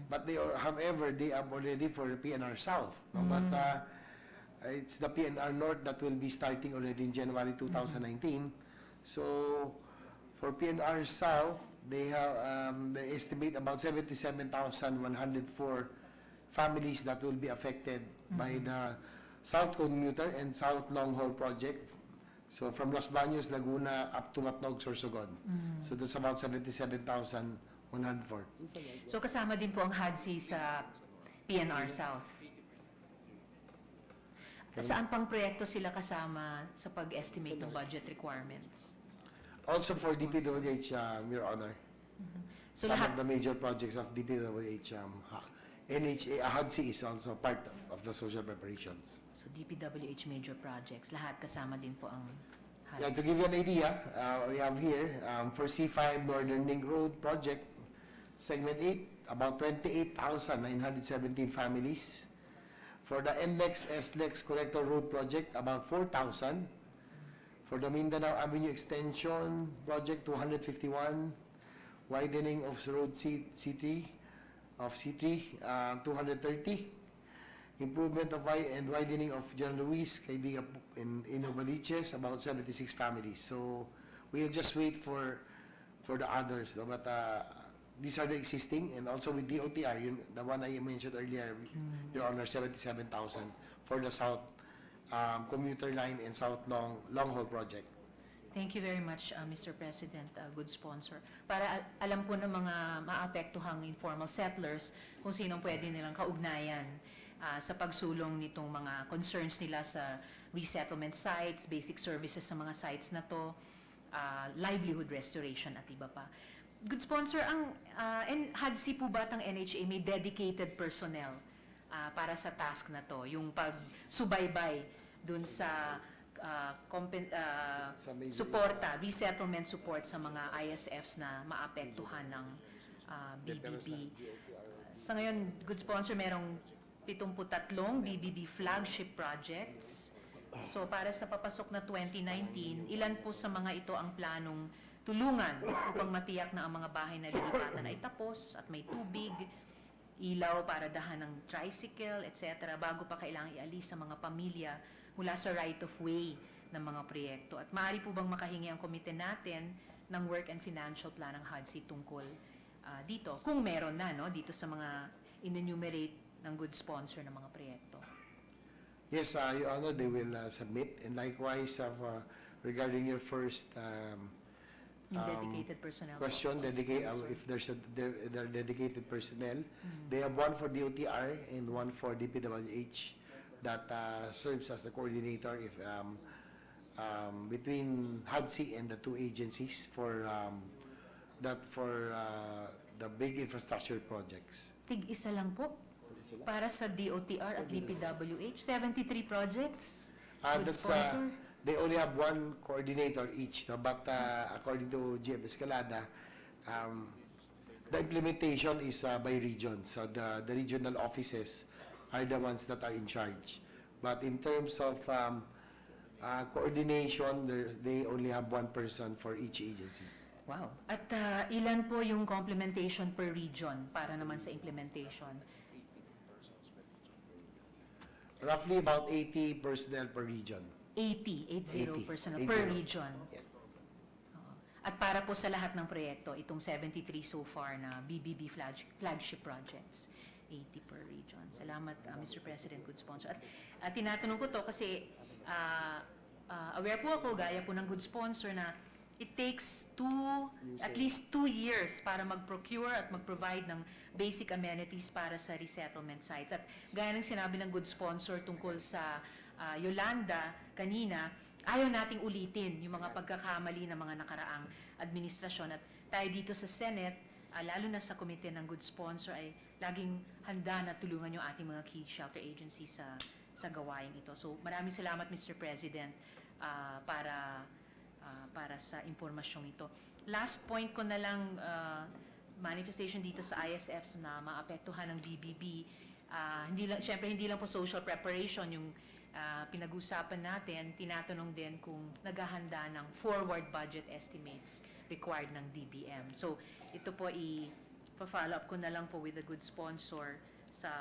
but however they have already for the PNR South. No? But it's the PNR North that will be starting already in January 2019. So for PNR South, they estimate about 77,104 families that will be affected by the South Commuter and South Long Haul Project. So from Los Baños, Laguna, up to Matnog, Sorsogon. So that's about 77,104. So kasama din po ang HUD-C sa PNR South. Saan pang proyekto sila kasama sa pag-estimate ng budget requirements? Also for DPWH, Your Honor. So Some lahat of the major projects of DPWH NHA, HUDC is also part of the social preparations. So DPWH major projects, lahat kasama din po ang Yeah, to HUDC. give you an idea, we have here, for C5 Northern Link Road project, segment 8, about 28,917 families. For the NLEX, SLEX Connector Road project, about 4,000. For the Mindanao Avenue Extension project, 251. Widening of road C3, 230. Improvement of widening of General Luis, Kaibigan in Novaliches, about 76 families. So we'll just wait for the others. No? But these are the existing, and also with DOTR, the one I mentioned earlier, Your Honor, 77,000 for the South commuter line and South long haul project. Thank you very much, Mr. President, good sponsor. Para alam po ng mga maapektuhang informal settlers kung sinong pwede nilang kaugnayan sa pagsulong nitong mga concerns nila sa resettlement sites, basic services sa mga sites na to, livelihood restoration at iba pa. Good sponsor, ang HUDC po ba ang NHA may dedicated personnel para sa task na to, yung pagsubaybay dun sa suporta, resettlement support sa mga ISFs na maapektuhan ng BBB. Sa ngayon, good sponsor, merong 73 BBB flagship projects. So para sa papasok na 2019, ilan po sa mga ito ang planong tulungan upang matiyak na ang mga bahay na lilipatan ay tapos at may tubig, ilaw para dahan ng tricycle, etc. bago pa kailangang ialis sa mga pamilya mula sa right-of-way ng mga proyekto. At maaari po bang makahingi ang komite natin ng work and financial plan ng HUDC tungkol dito, kung meron na, no, dito sa mga in-enumerate ng good sponsor ng mga proyekto? Yes, Your Honor, they will submit. And likewise, regarding your first Yung dedicated personnel po. question, if there are dedicated personnel, they have one for DOTR and one for DPWH that serves as the coordinator if between HUDC and the two agencies for the big infrastructure projects. Tig-isa lang po para sa DOTR at DPWH, 73 projects. Good sponsor. They only have one coordinator each, no? But according to GM Escalada, the implementation is by region. So the regional offices are the ones that are in charge. But in terms of coordination, they only have one person for each agency. Wow. At ilan po yung complementation per region para naman sa implementation? Roughly about 80 personnel per region. 80 personnel 80. per region. Yeah. Oo. At para po sa lahat ng proyekto, itong 73 so far na BBB flagship projects, 80 per region. Salamat, Mr. President, good sponsor. At tinatanong ko to kasi aware po ako, gaya po ng good sponsor, na it takes at least 2 years para mag-procure at mag-provide ng basic amenities para sa resettlement sites. At gaya ng sinabi ng good sponsor tungkol sa Yolanda kanina, ayaw nating ulitin yung mga pagkakamali ng mga nakaraang administrasyon. At tayo dito sa Senate, lalo na sa komite ng good sponsor, ay laging handa na tulungan yung ating mga key shelter agencies sa gawain ito. So maraming salamat, Mr. President, para sa impormasyong ito. Last point ko na lang, manifestation dito sa ISFs na maapektuhan ng BBB. Siyempre, hindi lang po social preparation yung pinag-usapan natin, tinatanong din kung naghahanda ng forward budget estimates required ng DBM. So, ito po i-follow up ko na lang po with a good sponsor sa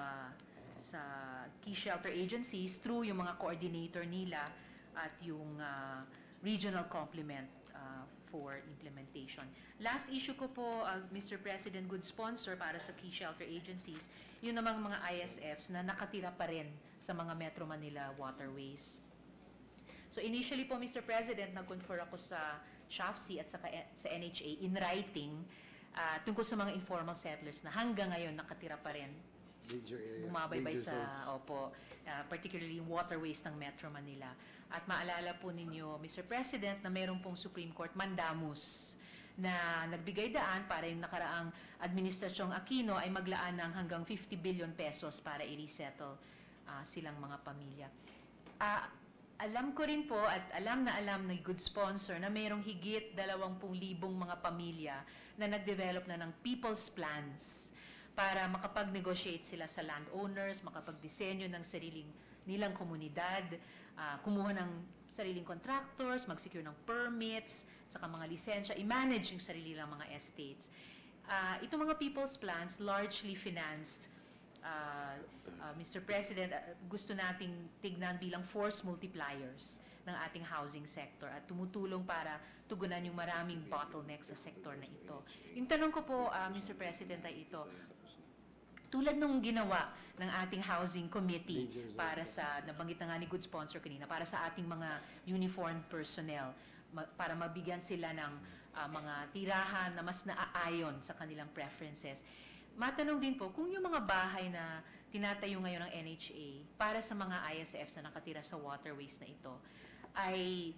key shelter agencies through yung mga coordinator nila at yung regional complement for implementation. Last issue ko po, Mr. President, good sponsor para sa key shelter agencies, yun namang mga ISFs na nakatira pa rin sa mga Metro Manila waterways. So initially po, Mr. President, nag-confer ako sa SHAFC at sa NHA in writing tungkol sa mga informal settlers na hanggang ngayon nakatira pa rin, bumabaybay sa, particularly yung waterways ng Metro Manila. At maalala po ninyo, Mr. President, na mayroon pong Supreme Court mandamus na nagbigay daan para yung nakaraang Administrasyong Aquino ay maglaan ng hanggang 50 billion pesos para i-resettle silang mga pamilya. Alam ko rin po at alam na good sponsor na mayroong higit 20,000 mga pamilya na nag-develop na ng people's plans para makapag-negotiate sila sa landowners, makapag-disenyo ng sariling nilang komunidad, kumuha ng sariling contractors, mag-secure ng permits, saka mga lisensya, i-manage yung sarili lang mga estates. Itong mga people's plans, largely financed, Mr. President, gusto nating tignan bilang force multipliers ng ating housing sector at tumutulong para tugunan yung maraming bottlenecks sa sektor na ito. Yung tanong ko po, Mr. President, ay ito. Tulad nung ginawa ng ating housing committee para sa, nabanggit na nga ni good sponsor kanina, para sa ating mga uniformed personnel, para mabigyan sila ng mga tirahan na mas naaayon sa kanilang preferences. Matanong din po, kung yung mga bahay na tinatayo ngayon ng NHA para sa mga ISFs na nakatira sa waterways na ito, ay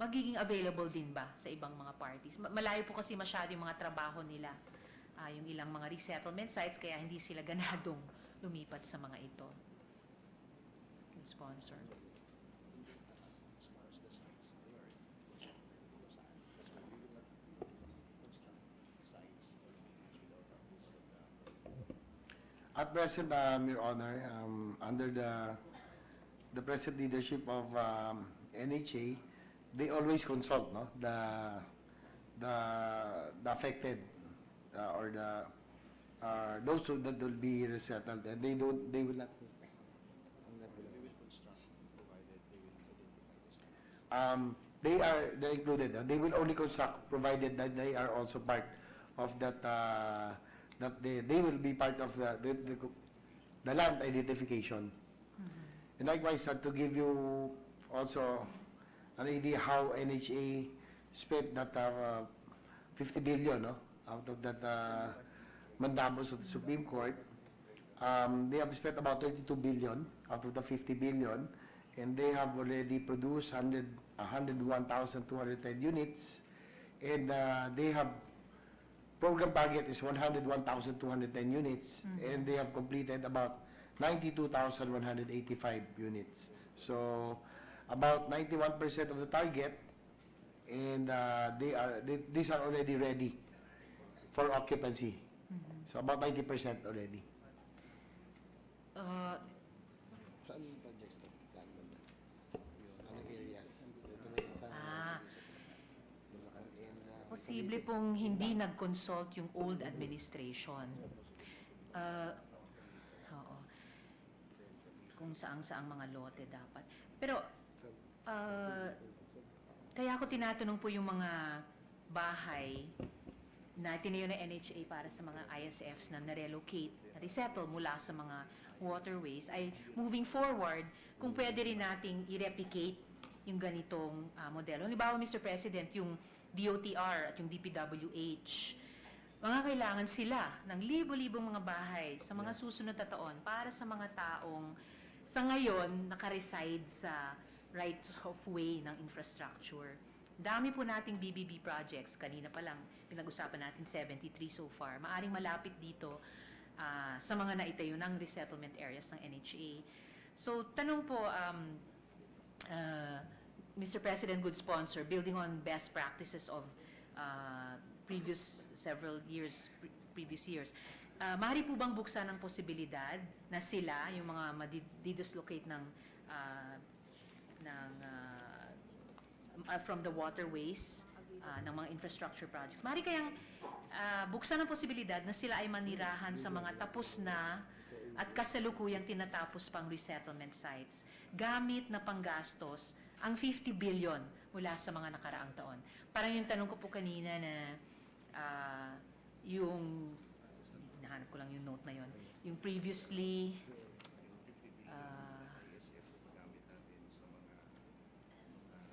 magiging available din ba sa ibang mga parties? Malayo po kasi masyado yung mga trabaho nila, yung ilang mga resettlement sites, kaya hindi sila ganadong lumipat sa mga ito. Yung sponsor. At present, Your Honor, under the present leadership of NHA, they always consult, no, the affected or those that will be resettled, and they will not. They're included. They will only construct provided that they are also part of that. That they will be part of the land identification. And likewise, to give you also an idea how NHA spent that 50 billion, no, out of that mandamus of the Supreme Court, they have spent about 32 billion out of the 50 billion, and they have already produced 101,210 units, and they have program target is 101,210 units, and they have completed about 92,185 units. So, about 91% of the target, and these are already ready for occupancy. So, about 90% already. Saan projects to? Saan banda? Anong areas? Posible pong hindi nag-consult yung old administration. Oo. Kung saang-saang mga lote dapat. Pero, kaya ako tinatanong po yung mga bahay na tinayo ng NHA para sa mga ISFs na na-relocate, na-resettle mula sa mga waterways, ay moving forward, kung pwede rin nating i-replicate yung ganitong modelo. Halimbawa, Mr. President, yung DOTR at yung DPWH, mga kailangan sila ng libo-libong mga bahay sa mga susunod na taon para sa mga taong sa ngayon nakareside sa right of way ng infrastructure. Dami po nating BBB projects. Kanina pa lang, pinag-usapan natin 73 so far. Maaring malapit dito sa mga naitayo ng resettlement areas ng NHA. So, tanong po, Mr. President, good sponsor, building on best practices of previous years, maaari po bang buksan ng posibilidad na sila, yung mga madidislocate from the waterways ng mga infrastructure projects, maaari kayang buksan ng posibilidad na sila ay manirahan sa mga tapos na at kasalukuyang tinatapos pang resettlement sites gamit na panggastos ang 50 billion mula sa mga nakaraang taon. Parang yung tanong ko po kanina na yung, nahanap ko lang yung note na yun, yung previously,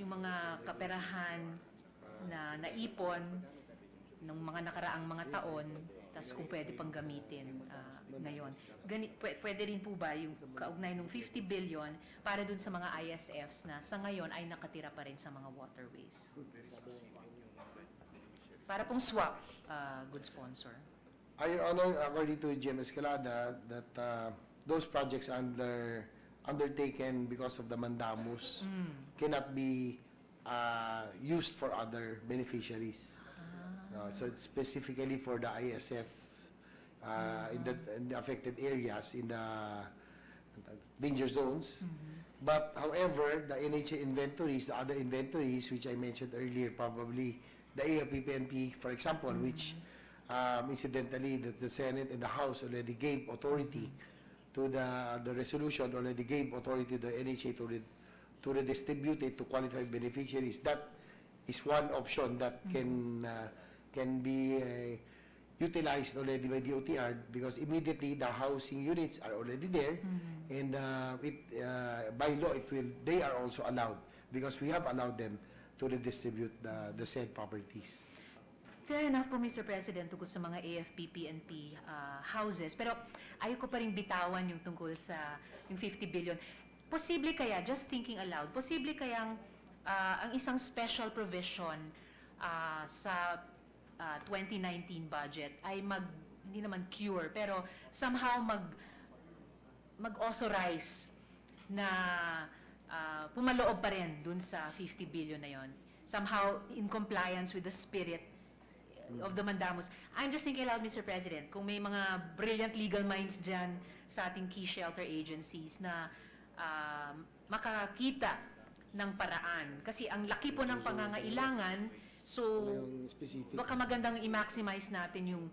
yung mga kaperahan na naipon ng mga nakaraang mga taon, tas kung pwede pang gamitin ngayon. Pwede rin po ba yung kaugnay ng 50 billion para dun sa mga ISFs na sa ngayon ay nakatira pa rin sa mga waterways? Para pong swap, good sponsor. Your Honor, according to GM Escalada, that those projects undertaken because of the mandamus cannot be used for other beneficiaries. So it's specifically for the ISF in the affected areas, in the danger zones. But however, the NHA inventories, the other inventories, which I mentioned earlier, probably the AFP-PNP, for example, which incidentally the Senate and the House already gave authority to the resolution, already gave authority to the NHA to redistribute it to qualified beneficiaries. That is one option that can be utilized already by the OTR, because immediately the housing units are already there, and by law they are also allowed, because we have allowed them to redistribute the said properties. Fair enough po, Mr. President, tungkol sa mga AFP, PNP houses. Pero ayoko pa rin bitawan yung tungkol sa yung 50 billion. Posible kaya, just thinking aloud, posible kayang ang isang special provision sa 2019 budget ay hindi naman cure, pero somehow mag-authorize na pumaloob pa rin dun sa 50 billion na yon. Somehow in compliance with the spirit of the mandamus. I'm just thinking aloud, Mr. President, kung may mga brilliant legal minds dyan sa ating key shelter agencies na makakita ng paraan. Kasi ang laki po ng pangangailangan, so baka magandang i-maximize natin yung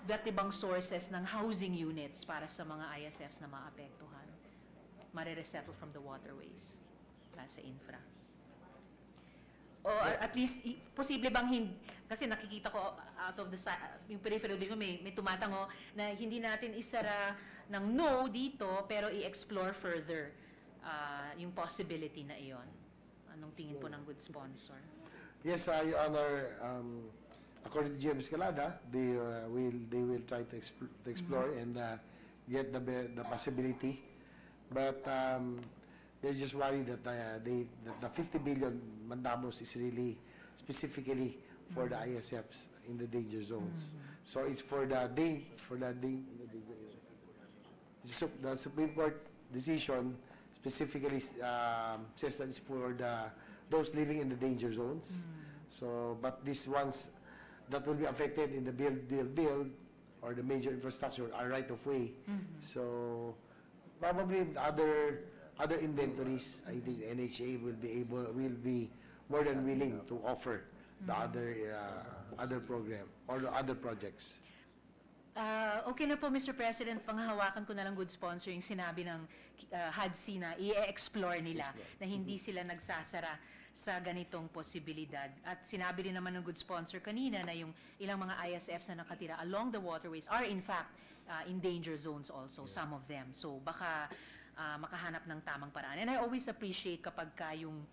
iba't ibang sources ng housing units para sa mga ISFs na maapektuhan. Mare-resettle from the waterways sa infra. O at least, posible bang kasi nakikita ko out of the yung peripheral view ko, may tumatango na hindi natin isara ng no dito, pero i-explore further yung possibility na iyon. Anong tingin po ng good sponsor? Yes, Your Honor, according to GM Escalada, they will try to explore and get the possibility. But they're just worried that the 50 billion mandamus is really specifically for the ISFs in the danger zones. So it's for the the Supreme Court decision specifically says that it's for those living in the danger zones. So, but these ones that will be affected in the build or the major infrastructure are right of way. So probably other inventories, I think NHA will be more than willing to offer the other program or the other projects. Okay na po, Mr. President, panghahawakan ko na lang good sponsor yung sinabi ng HADC na i-explore nila na hindi sila nagsasara sa ganitong posibilidad. At sinabi rin naman ng good sponsor kanina na yung ilang mga ISFs na nakatira along the waterways are in fact in danger zones also, some of them. So baka makahanap ng tamang paraan. And I always appreciate kapag yung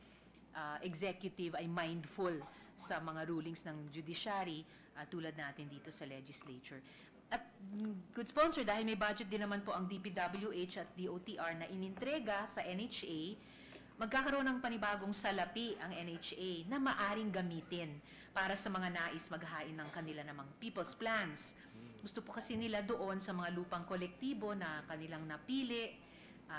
executive ay mindful sa mga rulings ng judiciary tulad natin dito sa legislature. At good sponsor, dahil may budget din naman po ang DPWH at DOTR na inintrega sa NHA, magkakaroon ng panibagong salapi ang NHA na maaring gamitin para sa mga nais maghain ng kanila namang people's plans. Gusto po kasi nila doon sa mga lupang kolektibo na kanilang napili,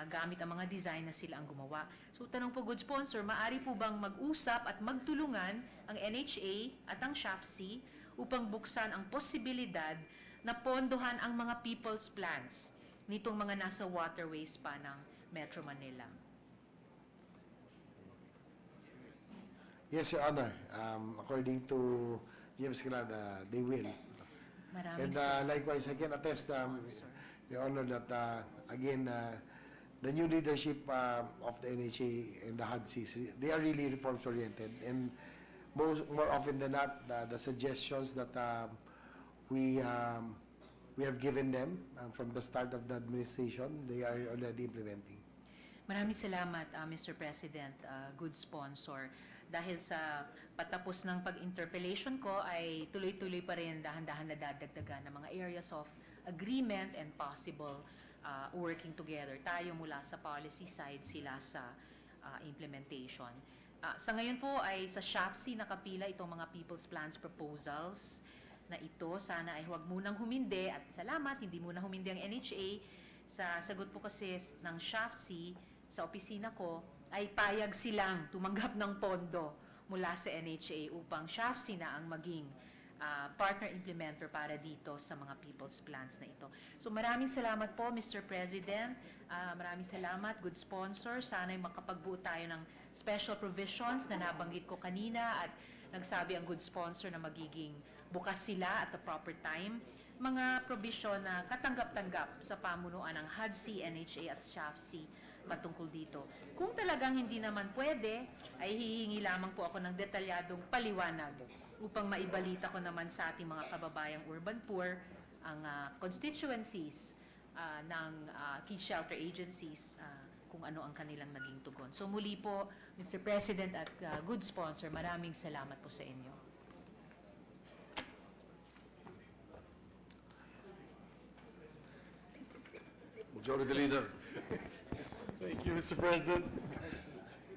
gamit ang mga design na sila ang gumawa. So tanong po, good sponsor, maaari po bang mag-usap at magtulungan ang NHA at ang SHAFC upang buksan ang posibilidad na pondohan ang mga people's plans nitong mga nasa waterways pa ng Metro Manila? Yes, Your Honor. According to James Escalada, they will. Maraming And likewise, I can attest, Your Honor, that again, the new leadership of the NHA and the HADCs, they are really reforms-oriented. And more often than not, the suggestions that we have given them from the start of the administration, they are already implementing. Maraming salamat, Mr. President, good sponsor. Dahil sa patapos ng pag-interpellation ko ay tuloy-tuloy pa rin dahan-dahan na dadagdagan ng mga areas of agreement and possible working together. Tayo mula sa policy side, sila sa implementation. Sa ngayon po ay sa SHAPC nakapila itong mga People's Plans Proposals na ito. Sana ay huwag munang humindi at salamat, hindi muna humindi ang NHA. Sa sagot po kasi ng SHAPC sa opisina ko ay payag silang tumanggap ng pondo mula sa NHA upang SHAPC na ang maging partner implementer para dito sa mga people's plans na ito. So maraming salamat po, Mr. President. Maraming salamat, good sponsor. Sana'y makapagbuo tayo ng special provisions na nabanggit ko kanina at nagsabi ang good sponsor na magiging bukas sila at the proper time. Mga provision na katanggap-tanggap sa pamunuan ng HUD-C, NHA at SHAFC patungkol dito. Kung talagang hindi naman pwede, ay hihingi lamang po ako ng detalyadong paliwanag upang maibalita ko naman sa ating mga kababayang urban poor ang constituencies ng key shelter agencies kung ano ang kanilang naging tugon. So muli po, Mr. President at good sponsor, maraming salamat po sa inyo. Majority Leader. Thank you, Mr. President.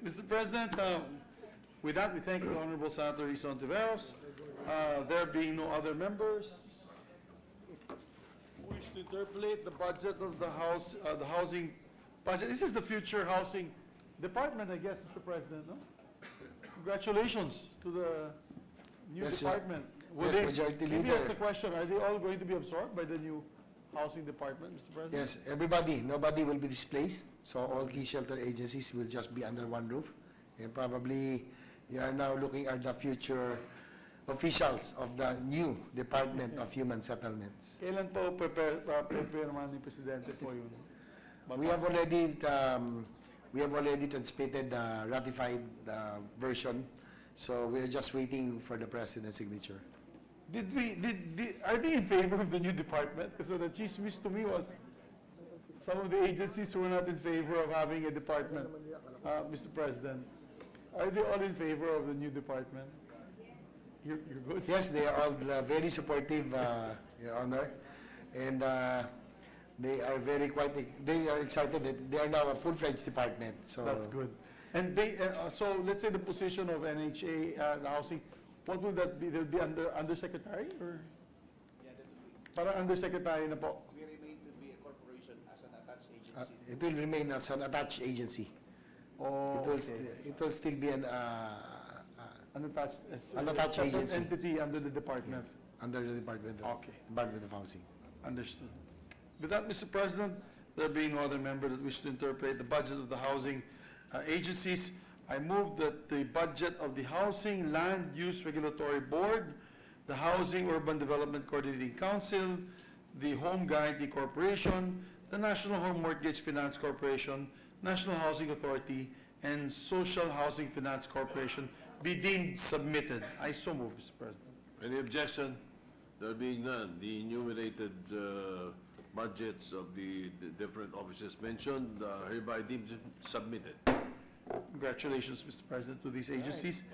Mr. President, with that, we thank the Honorable Senator Risa Ontiveros. There being no other members, who wish to interpolate the budget of the House, the housing budget. This is the future housing department, I guess, Mr. President, no? Congratulations to the new Yes, sir. department. Yes, Majority Maybe Leader. that's the question. Are they all going to be absorbed by the new housing department, Mr. President? Yes, everybody, nobody will be displaced, so all key shelter agencies will just be under one roof. And probably, you are now looking at the future officials of the new Department of Human Settlements. Kailan po prepare naman ni Presidente po yun? We have already transmitted the ratified version, so we're just waiting for the President's signature. Are they in favor of the new department? Because the chismis to me was some of the agencies were not in favor of having a department, Mr. President. Are they all in favor of the new department? You're good? Yes, they are all very supportive, Your Honor, and they are they are excited that they are now a full-fledged department. So That's good. And they, so let's say the position of NHA, the housing, what will that be? They'll be undersecretary or? Yeah, that will be. Parang undersecretary na po. We remain to be a corporation as an attached agency. it will remain as an attached agency. Oh, It will still be an unattached, unattached separate agency. entity under the department. Under the Department of Housing. Understood. With that, Mr. President, there being no other member that wish to interpret the budget of the housing agencies, I move that the budget of the Housing Land Use Regulatory Board, the Housing Urban Development Coordinating Council, the Home Guarantee Corporation, the National Home Mortgage Finance Corporation, National Housing Authority, and Social Housing Finance Corporation be deemed submitted. I so move, Mr. President. Any objection? There being none, the enumerated budgets of the different offices mentioned hereby deemed submitted. Congratulations, Mr. President, to these agencies.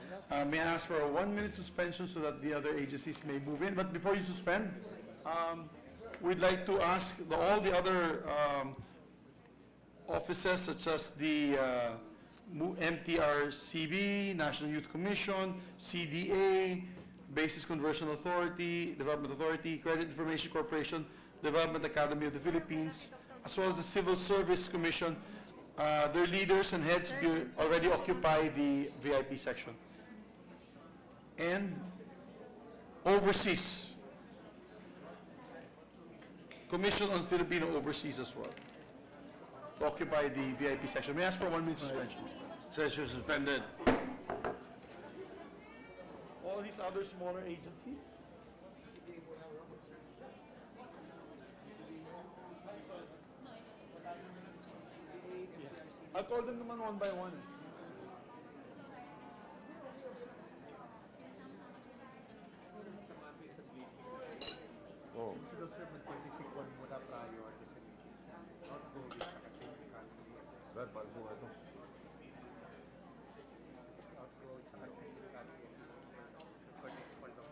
May I ask for a 1-minute suspension so that the other agencies may move in? But before you suspend, we'd like to ask all the other offices, such as the MTRCB, National Youth Commission, CDA, Basis Conversion Authority, Development Authority, Credit Information Corporation, Development Academy of the Philippines, as well as the Civil Service Commission. Their leaders and heads already occupy the VIP section. And overseas, Commission on Filipino Overseas as well, to occupy the VIP section. May I ask for a 1-minute suspension? Session suspended. All these other smaller agencies? I'll call them naman one by one. Oh. Sila sir, mag-participate muna prior to sa meetings. Not go with sa kasi economy. Sir, paano po ito? Not go with sa kasi economy. Participant of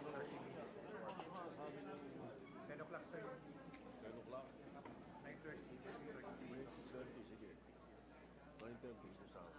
30 minutes before. 10 o'clock sir. 10 o'clock? 9:30. 30, sige. 9:30 sa south.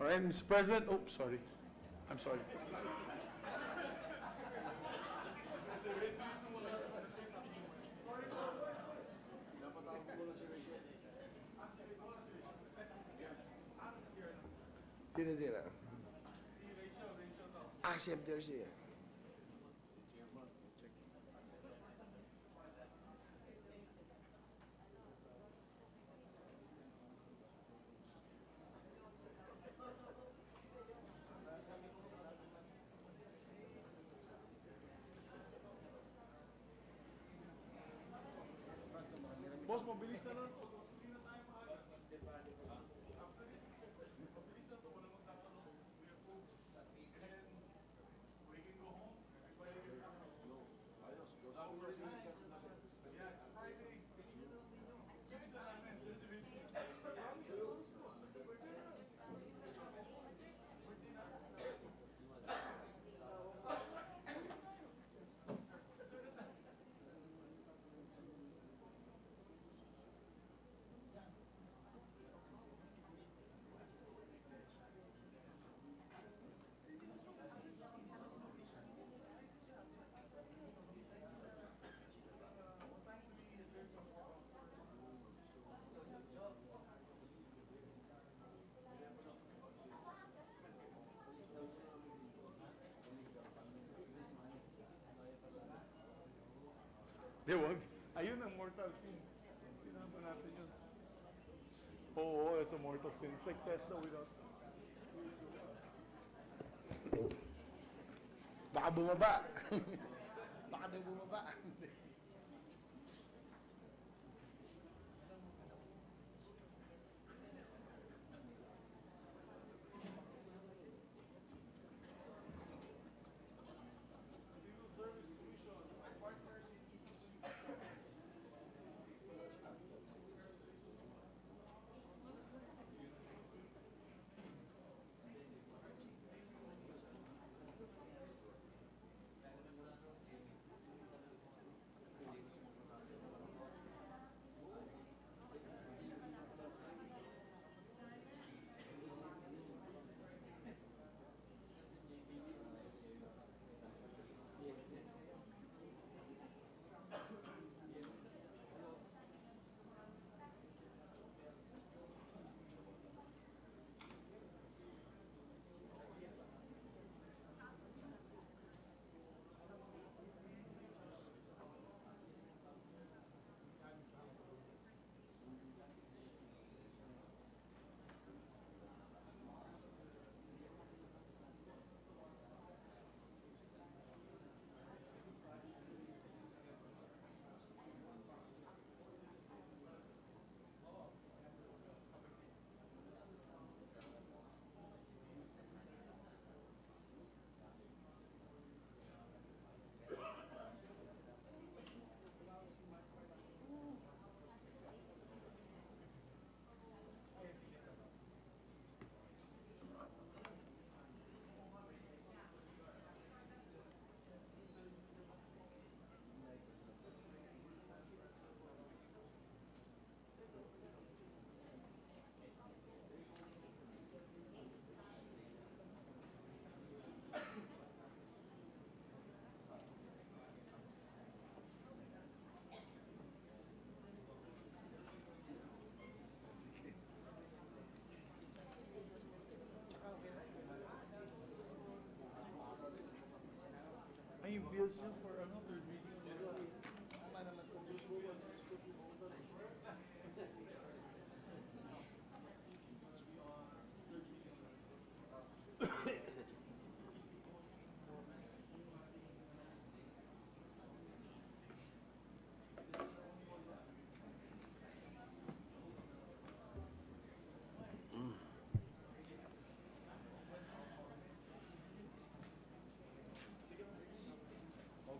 All right, Mr. President, oh, sorry. I'm sorry. Sino? Ah, chef there siya. Boss, mabilis na lang. Di wag. Ayun ang mortal sin. Sinama natin yun. Oo, it's a mortal sin. It's like Tesla without... Baka bumaba. Baka daw bumaba. Ay, yung bills yun for ano, third reading.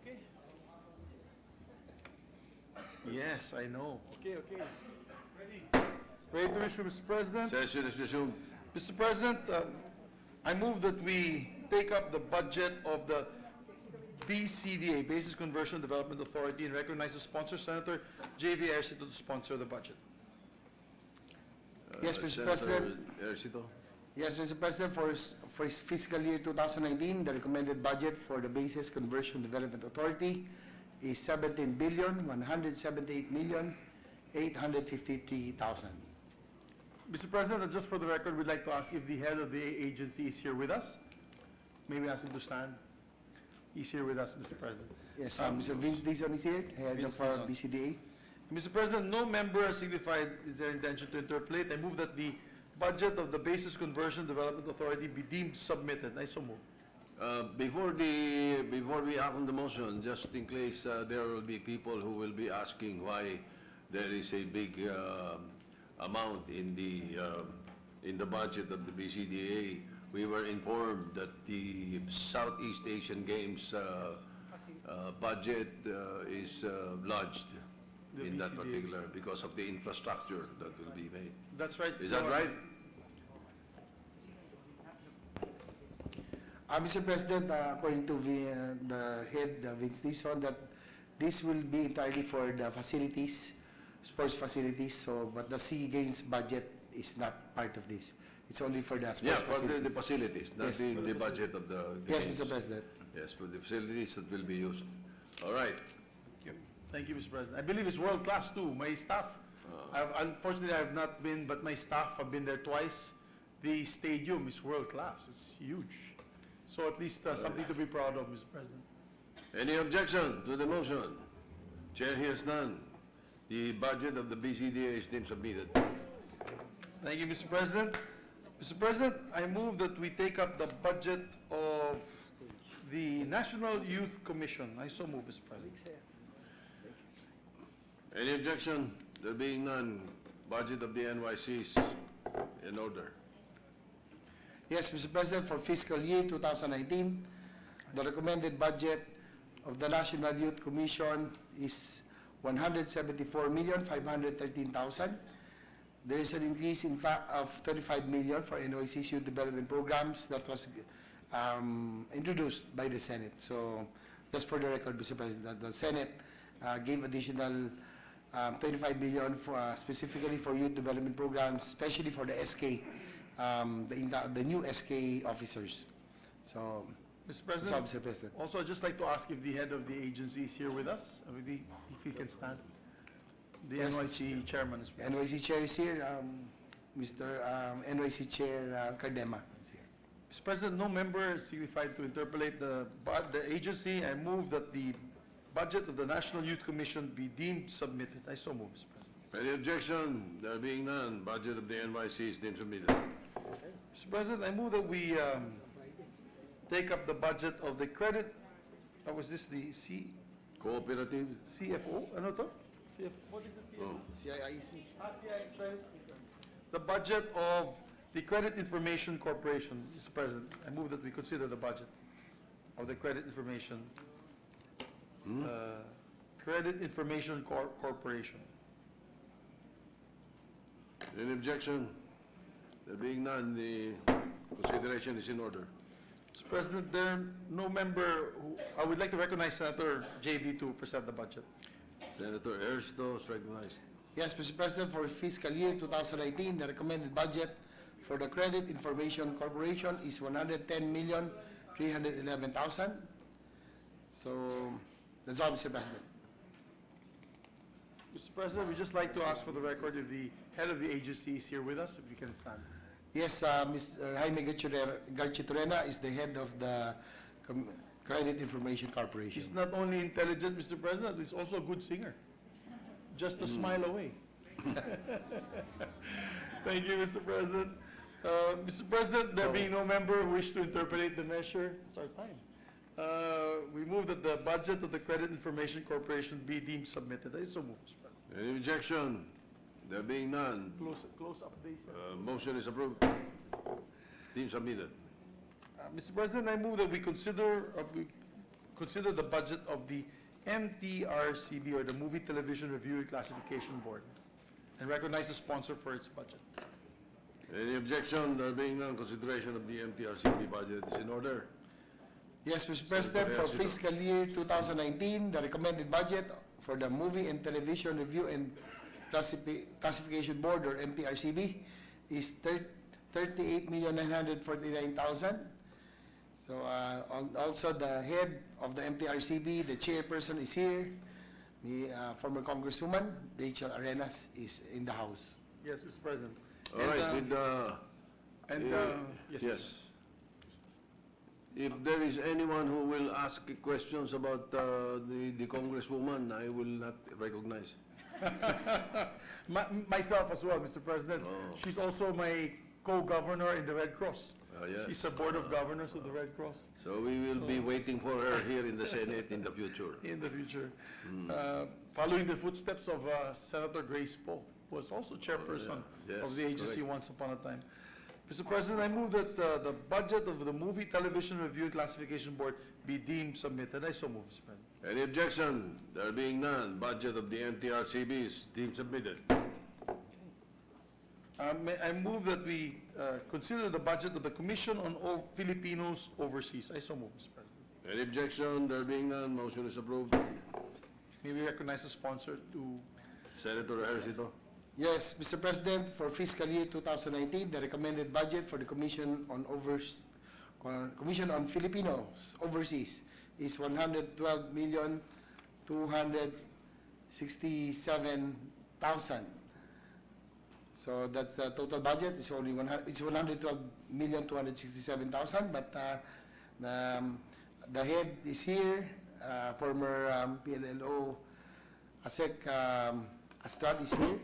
Okay. Yes, I know. Okay. Ready to resume, Mr. President? Session is resumed. Mr. President, I move that we take up the budget of the BCDA, Basis Conversion Development Authority, and recognize the sponsor, Senator J.V. Ercito, to sponsor the budget. Yes, Mr. Senator President. Ercito. Yes, Mr. President, for fiscal year 2019, the recommended budget for the Basis Conversion Development Authority is 17,178,853,000. Mr. President, just for the record, we'd like to ask if the head of the agency is here with us. May we ask him to stand? He's here with us, Mr. President. Yes, Mr. Vince Dizon is here, head Vince of our Dizon. BCDA. Mr. President, no member has signified their intention to interpolate. I move that the budget of the Basis Conversion Development Authority be deemed submitted. I so move. Before we act on the motion, just in case there will be people who will be asking why there is a big amount in the budget of the BCDA, we were informed that the Southeast Asian Games budget is lodged The in that BCDA. particular because of the infrastructure that will be made. That's right. Is that right? Mr. President, according to the head, Vince Dizon, that this will be entirely for the facilities, sports facilities, so, but the SEA Games budget is not part of this. It's only for the sports Yeah, for facilities. the facilities, not Yes. the budget of the Yes, games. Mr. President. Yes, for the facilities that will be used. All right. Thank you, Mr. President. I believe it's world-class too. My staff, unfortunately I have not been, but my staff have been there twice. The stadium is world-class. It's huge. So at least something to be proud of, Mr. President. Any objection to the motion? Chair hears none. The budget of the BCDA is deemed submitted. Thank you, Mr. President. Mr. President, I move that we take up the budget of the National Youth Commission. I so move, Mr. President. Any objection? There being none, budget of the NYC is in order. Yes, Mr. President, for fiscal year 2019, the recommended budget of the National Youth Commission is 174,513,000. There is an increase in fact of 35 million for NYC's youth development programs that was introduced by the Senate. So just for the record, Mr. President, that the Senate gave additional 35 million for, specifically for youth development programs, especially for the SK, the new SK officers. So, Mr. that's all, President, Mr. President. also I'd just like to ask if the head of the agency is here with us, if he can stand. The Yes. NYC chairman is present. NYC Chair is here, Mr. NYC Chair Cardema is here. Mr. President, no member signified to interpolate the agency. I move that the budget of the National Youth Commission be deemed submitted. I so move, Mr. President. Any objection? There being none, budget of the NYC is deemed submitted. Mr. President, I move that we take up the budget of the credit, was this the Cooperative? CFO? Ano to? What is the CFO? Oh. CIIC. The budget of the Credit Information Corporation, Mr. President. I move that we consider the budget of the Credit Information, Credit Information Corporation. Any objection? There being none, the consideration is in order. Mr. President, there no member who, I would like to recognize Senator JV to present the budget. Senator Ercito is recognized. Yes, Mr. President, for fiscal year 2019, the recommended budget for the Credit Information Corporation is 110,311,000. So, that's all, Mr. President. Mr. President, we'd just like to ask for the record if the head of the agency is here with us, if you can stand. Yes, Mr. Jaime Garchitorena is the head of the Credit Information Corporation. He's not only intelligent, Mr. President, he's also a good singer. Just a smile away. Thank you, Mr. President. Mr. President, there being no member who wish to interpolate the measure, it's our time. We move that the budget of the Credit Information Corporation be deemed submitted. I so move, Mr. President. Any objection? There being none, Close up, please. motion is approved. Deemed submitted. Mr. President, I move that we consider the budget of the MTRCB, or the Movie Television Review and Classification Board, and recognize the sponsor for its budget. Any objection? There being none, consideration of the MTRCB budget is in order. Yes, Mr. President, for Senator Ercito. fiscal year 2019, the recommended budget for the Movie and Television Review and Classification Board, or MTRCB, is 38,949,000. So, also the head of the MTRCB, the chairperson is here. The former Congresswoman, Rachel Arenas, is in the House. Yes, Mr. President. All right, with Yes, yes. If there is anyone who will ask questions about the Congresswoman, I will not recognize. Myself as well, Mr. President. Oh. She's also my co-governor in the Red Cross. Yes. She's a board of governors of the Red Cross So we will be waiting for her here in the Senate in the future. in the future. Following the footsteps of Senator Grace Poe, who was also chairperson Yes, of the agency correct. once upon a time. Mr. President, I move that the budget of the Movie Television Review and Classification Board be deemed submitted. I so move, Mr. President. Any objection? There being none, budget of the MTRCB is deemed submitted. I move that we consider the budget of the Commission on Filipinos Overseas. I so move, Mr. President. Any objection? There being none, motion is approved. May we recognize the sponsor to Senator Ercito. Yes, Mr. President, for fiscal year 2019, the recommended budget for the Commission on Filipinos Overseas is 112,267,000. So that's the total budget. It's only 112,267,000. But the head is here, former PLLO ASEC Astrad is here.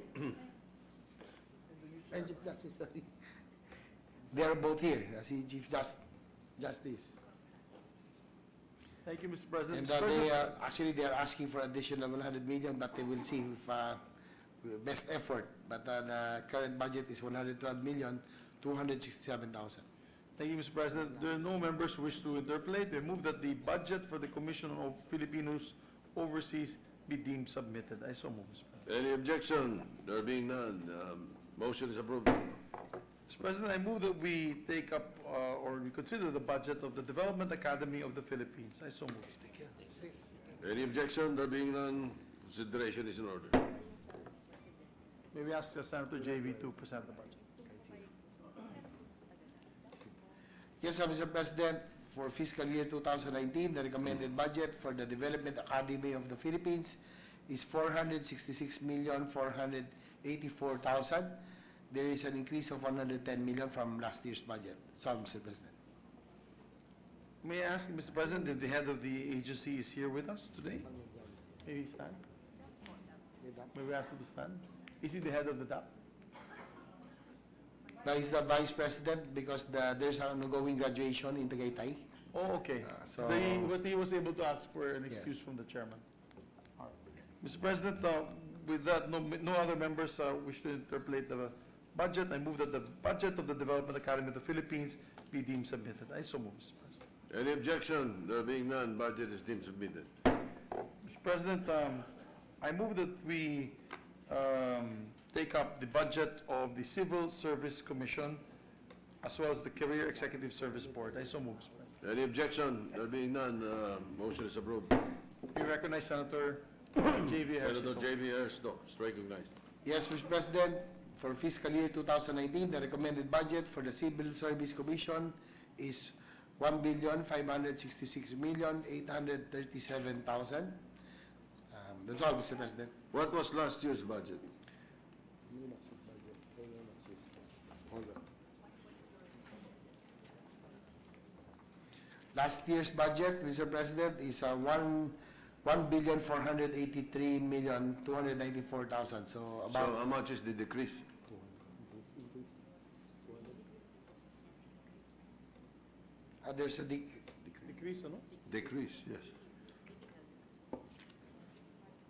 And Chief Justice, sorry. They are both here. See Chief Justice. Thank you, Mr. President. And Mr. President, actually they are asking for additional 100 million, but they will see if best effort. But the current budget is 112,267,000. Thank you, Mr. President. There are no members who wish to interpolate. We move that the budget for the Commission on Filipinos Overseas be deemed submitted. I so move, Mr. President. Any objection? There being none, motion is approved. Mr. President, I move that we take up or we consider the budget of the Development Academy of the Philippines. I so move. Any objection? There being none, consideration is in order. May we ask Senator JV to present the budget? Yes, Mr. President, for fiscal year 2019, the recommended budget for the Development Academy of the Philippines is 466,484,000. There is an increase of 110 million from last year's budget. So, Mr. President. May I ask, Mr. President, if the head of the agency is here with us today? May he stand? May we ask him to stand? Is he the head of the DAP? Now, he's the Vice President because there's an ongoing graduation in Tagaytay. Oh, okay. So- But he was able to ask for an excuse Yes. from the chairman. All right. Mr. President, with that, no other members wish to interpolate the budget. I move that the budget of the Development Academy of the Philippines be deemed submitted. I so move, Mr. President. Any objection? There being none, budget is deemed submitted. Mr. President, I move that we take up the budget of the Civil Service Commission as well as the Career Executive Service Board. I so move, Mr. President. Any objection? There being none, motion is approved. We recognize Senator J.V. Senator Ercito. J.V. Ercito is recognized. Yes, Mr. President, for fiscal year 2019, the recommended budget for the Civil Service Commission is 1,566,837,000. That's all, Mr. President. What was last year's budget? Last year's budget, Mr. President, is 1,483,294,000. So So about how much is the decrease? there's a Decrease, ano? Decrease, yes.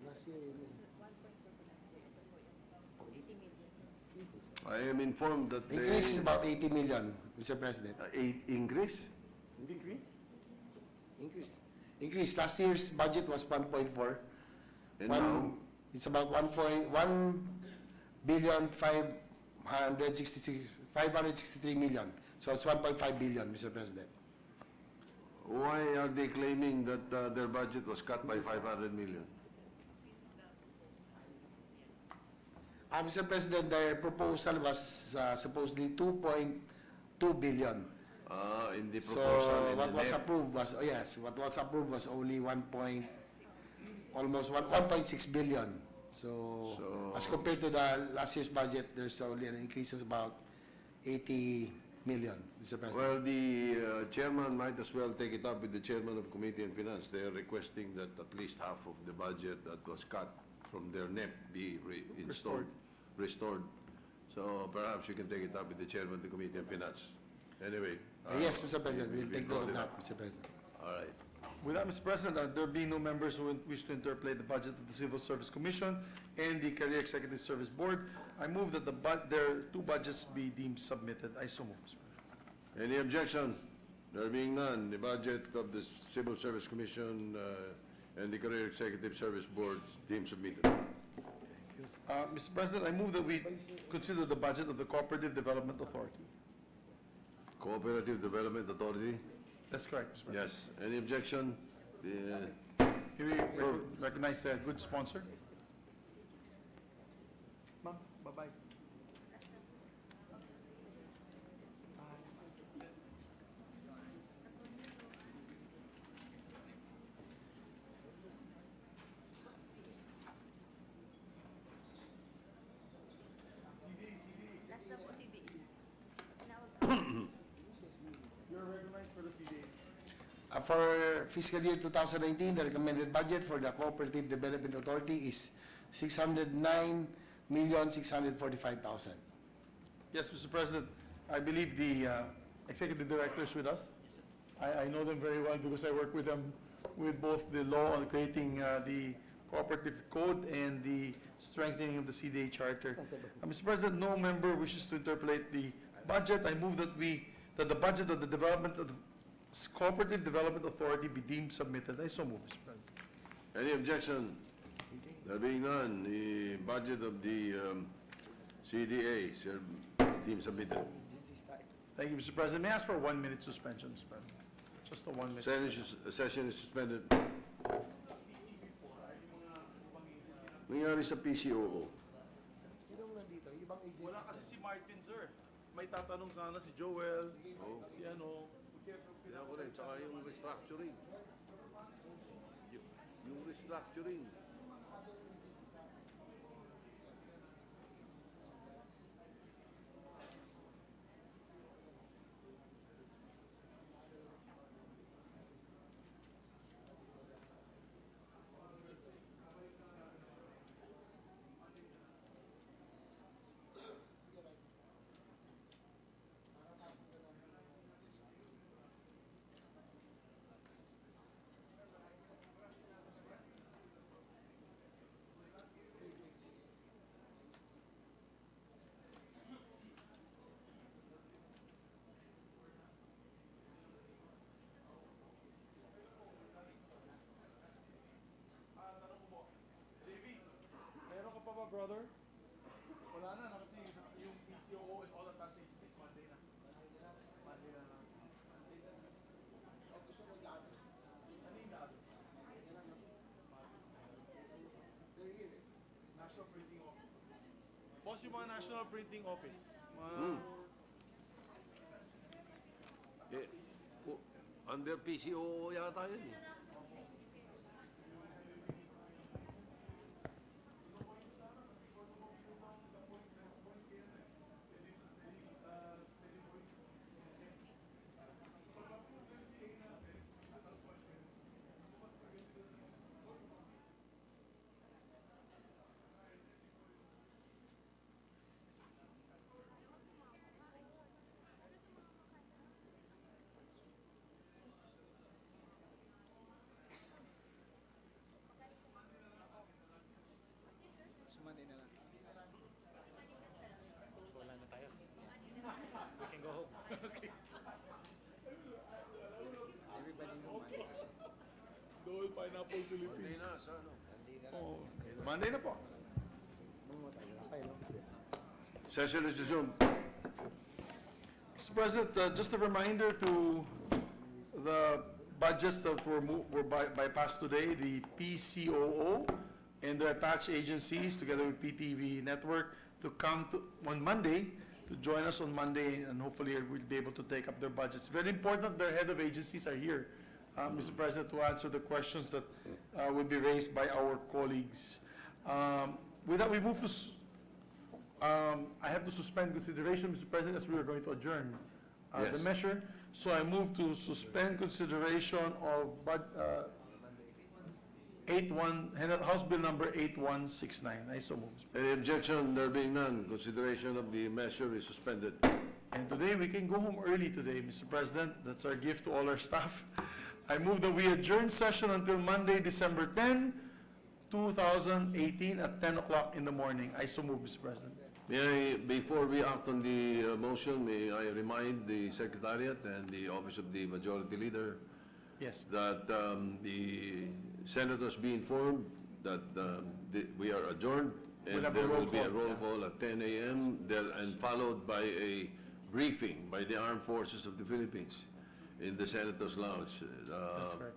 last year. I am informed that The increase is about 80 million, Mr. President. Increase? Decrease? Increase. increase. Last year's budget was 1.4. And now, It's about 1.563 million. So it's 1.5 billion, Mr. President. why are they claiming that their budget was cut by 500 million? Mr. President, their proposal was supposedly 2.2 billion. In the So proposal, in what the was NEP. approved was, oh yes, what was approved was only almost 1.6 billion. So So- as compared to the last year's budget, there's only an increase of about 80 million, Mr. President. Well, the chairman might as well take it up with the chairman of Committee on Finance. They are requesting that at least half of the budget that was cut from their NEP be restored. So perhaps you can take it up with the chairman of the Committee on Finance. Anyway. Yes, Mr. President, we'll take brought note of it that, up. Mr. President. All right. With that, Mr. President, there being no members who wish to interpolate the budget of the Civil Service Commission and the Career Executive Service Board, I move that their two budgets be deemed submitted. I so move, Mr. President. Any objection? There being none, the budget of the Civil Service Commission and the Career Executive Service Board is deemed submitted. Mr. President, I move that we consider the budget of the Cooperative Development Authority. Cooperative Development Authority? That's correct, Mr. President. Yes. Any objection? The Can we recognize a good sponsor? Ma'am, bye-bye. You're recognized for the CDA. For fiscal year 2019, the recommended budget for the Cooperative Development Authority is 609,645,000. Yes, Mr. President, I believe the executive director is with us. I know them very well because I work with them with both the law on creating the cooperative code and the strengthening of the CDA charter. Mr. President, no member wishes to interpolate the budget. I move that the budget of the development of the Cooperative Development Authority be deemed submitted. I so move, Mr. President. Any objection? There being none, the budget of the CDA is deemed submitted. Thank you, Mr. President. May I ask for a 1-minute suspension, Mr. President? Just a 1 minute. Session is suspended. Nangyari sa PCOO. Wala kasi si Martin, sir. May tatanong sana si Joel, Oh. si ano. Kaya ko rin, tsaka yung restructuring. Yung restructuring. Meron ka pa ba, brother? Wala na, kasi yung PCOO and all the tax agencies, Monday na. Monday na lang. Ano yung dati? National Printing Office. Boss, yung mga National Printing Office. Under PCOO yata yun eh. Dole Pineapple Philippines. Oh, Monday na po. Session is resumed. Mr. President, just a reminder to the budgets that were bypassed today, the PCOO and the attached agencies, together with PTV Network, to come on Monday, to join us on Monday, and hopefully we'll be able to take up their budgets. Very important their head of agencies are here, Mr. President, to answer the questions that will be raised by our colleagues. With that, we move to, I have to suspend consideration, Mr. President, as we are going to adjourn the Yes. measure. So I move to suspend consideration of House Bill number 8169. I so move. Any objection? There being none, consideration of the measure is suspended. And today, we can go home early today, Mr. President. That's our gift to all our staff. I move that we adjourn session until Monday, December 10, 2018 at 10 o'clock in the morning. I so move, Mr. President. May I, before we act on the motion, may I remind the Secretariat and the Office of the Majority Leader Yes. that the senators be informed that we are adjourned, We'll and have a there roll will be a call, roll yeah. call at 10 a.m. and followed by a briefing by the Armed Forces of the Philippines in the Senators' Lounge. That's correct.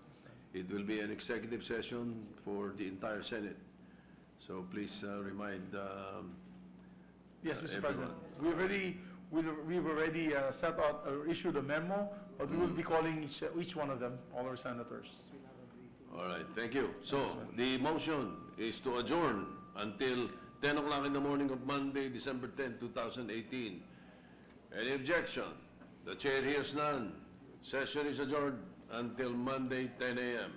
It will be an executive session for the entire Senate. So please remind Yes, Mr. everyone. President. We've already set out or issued a memo, but we will be calling each one of them, all our senators. All right, thank you. So, the motion is to adjourn until 10 o'clock in the morning of Monday, December 10, 2018. Any objection? The chair hears none. Session is adjourned until Monday, 10 a.m.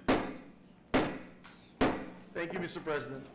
Thank you, Mr. President.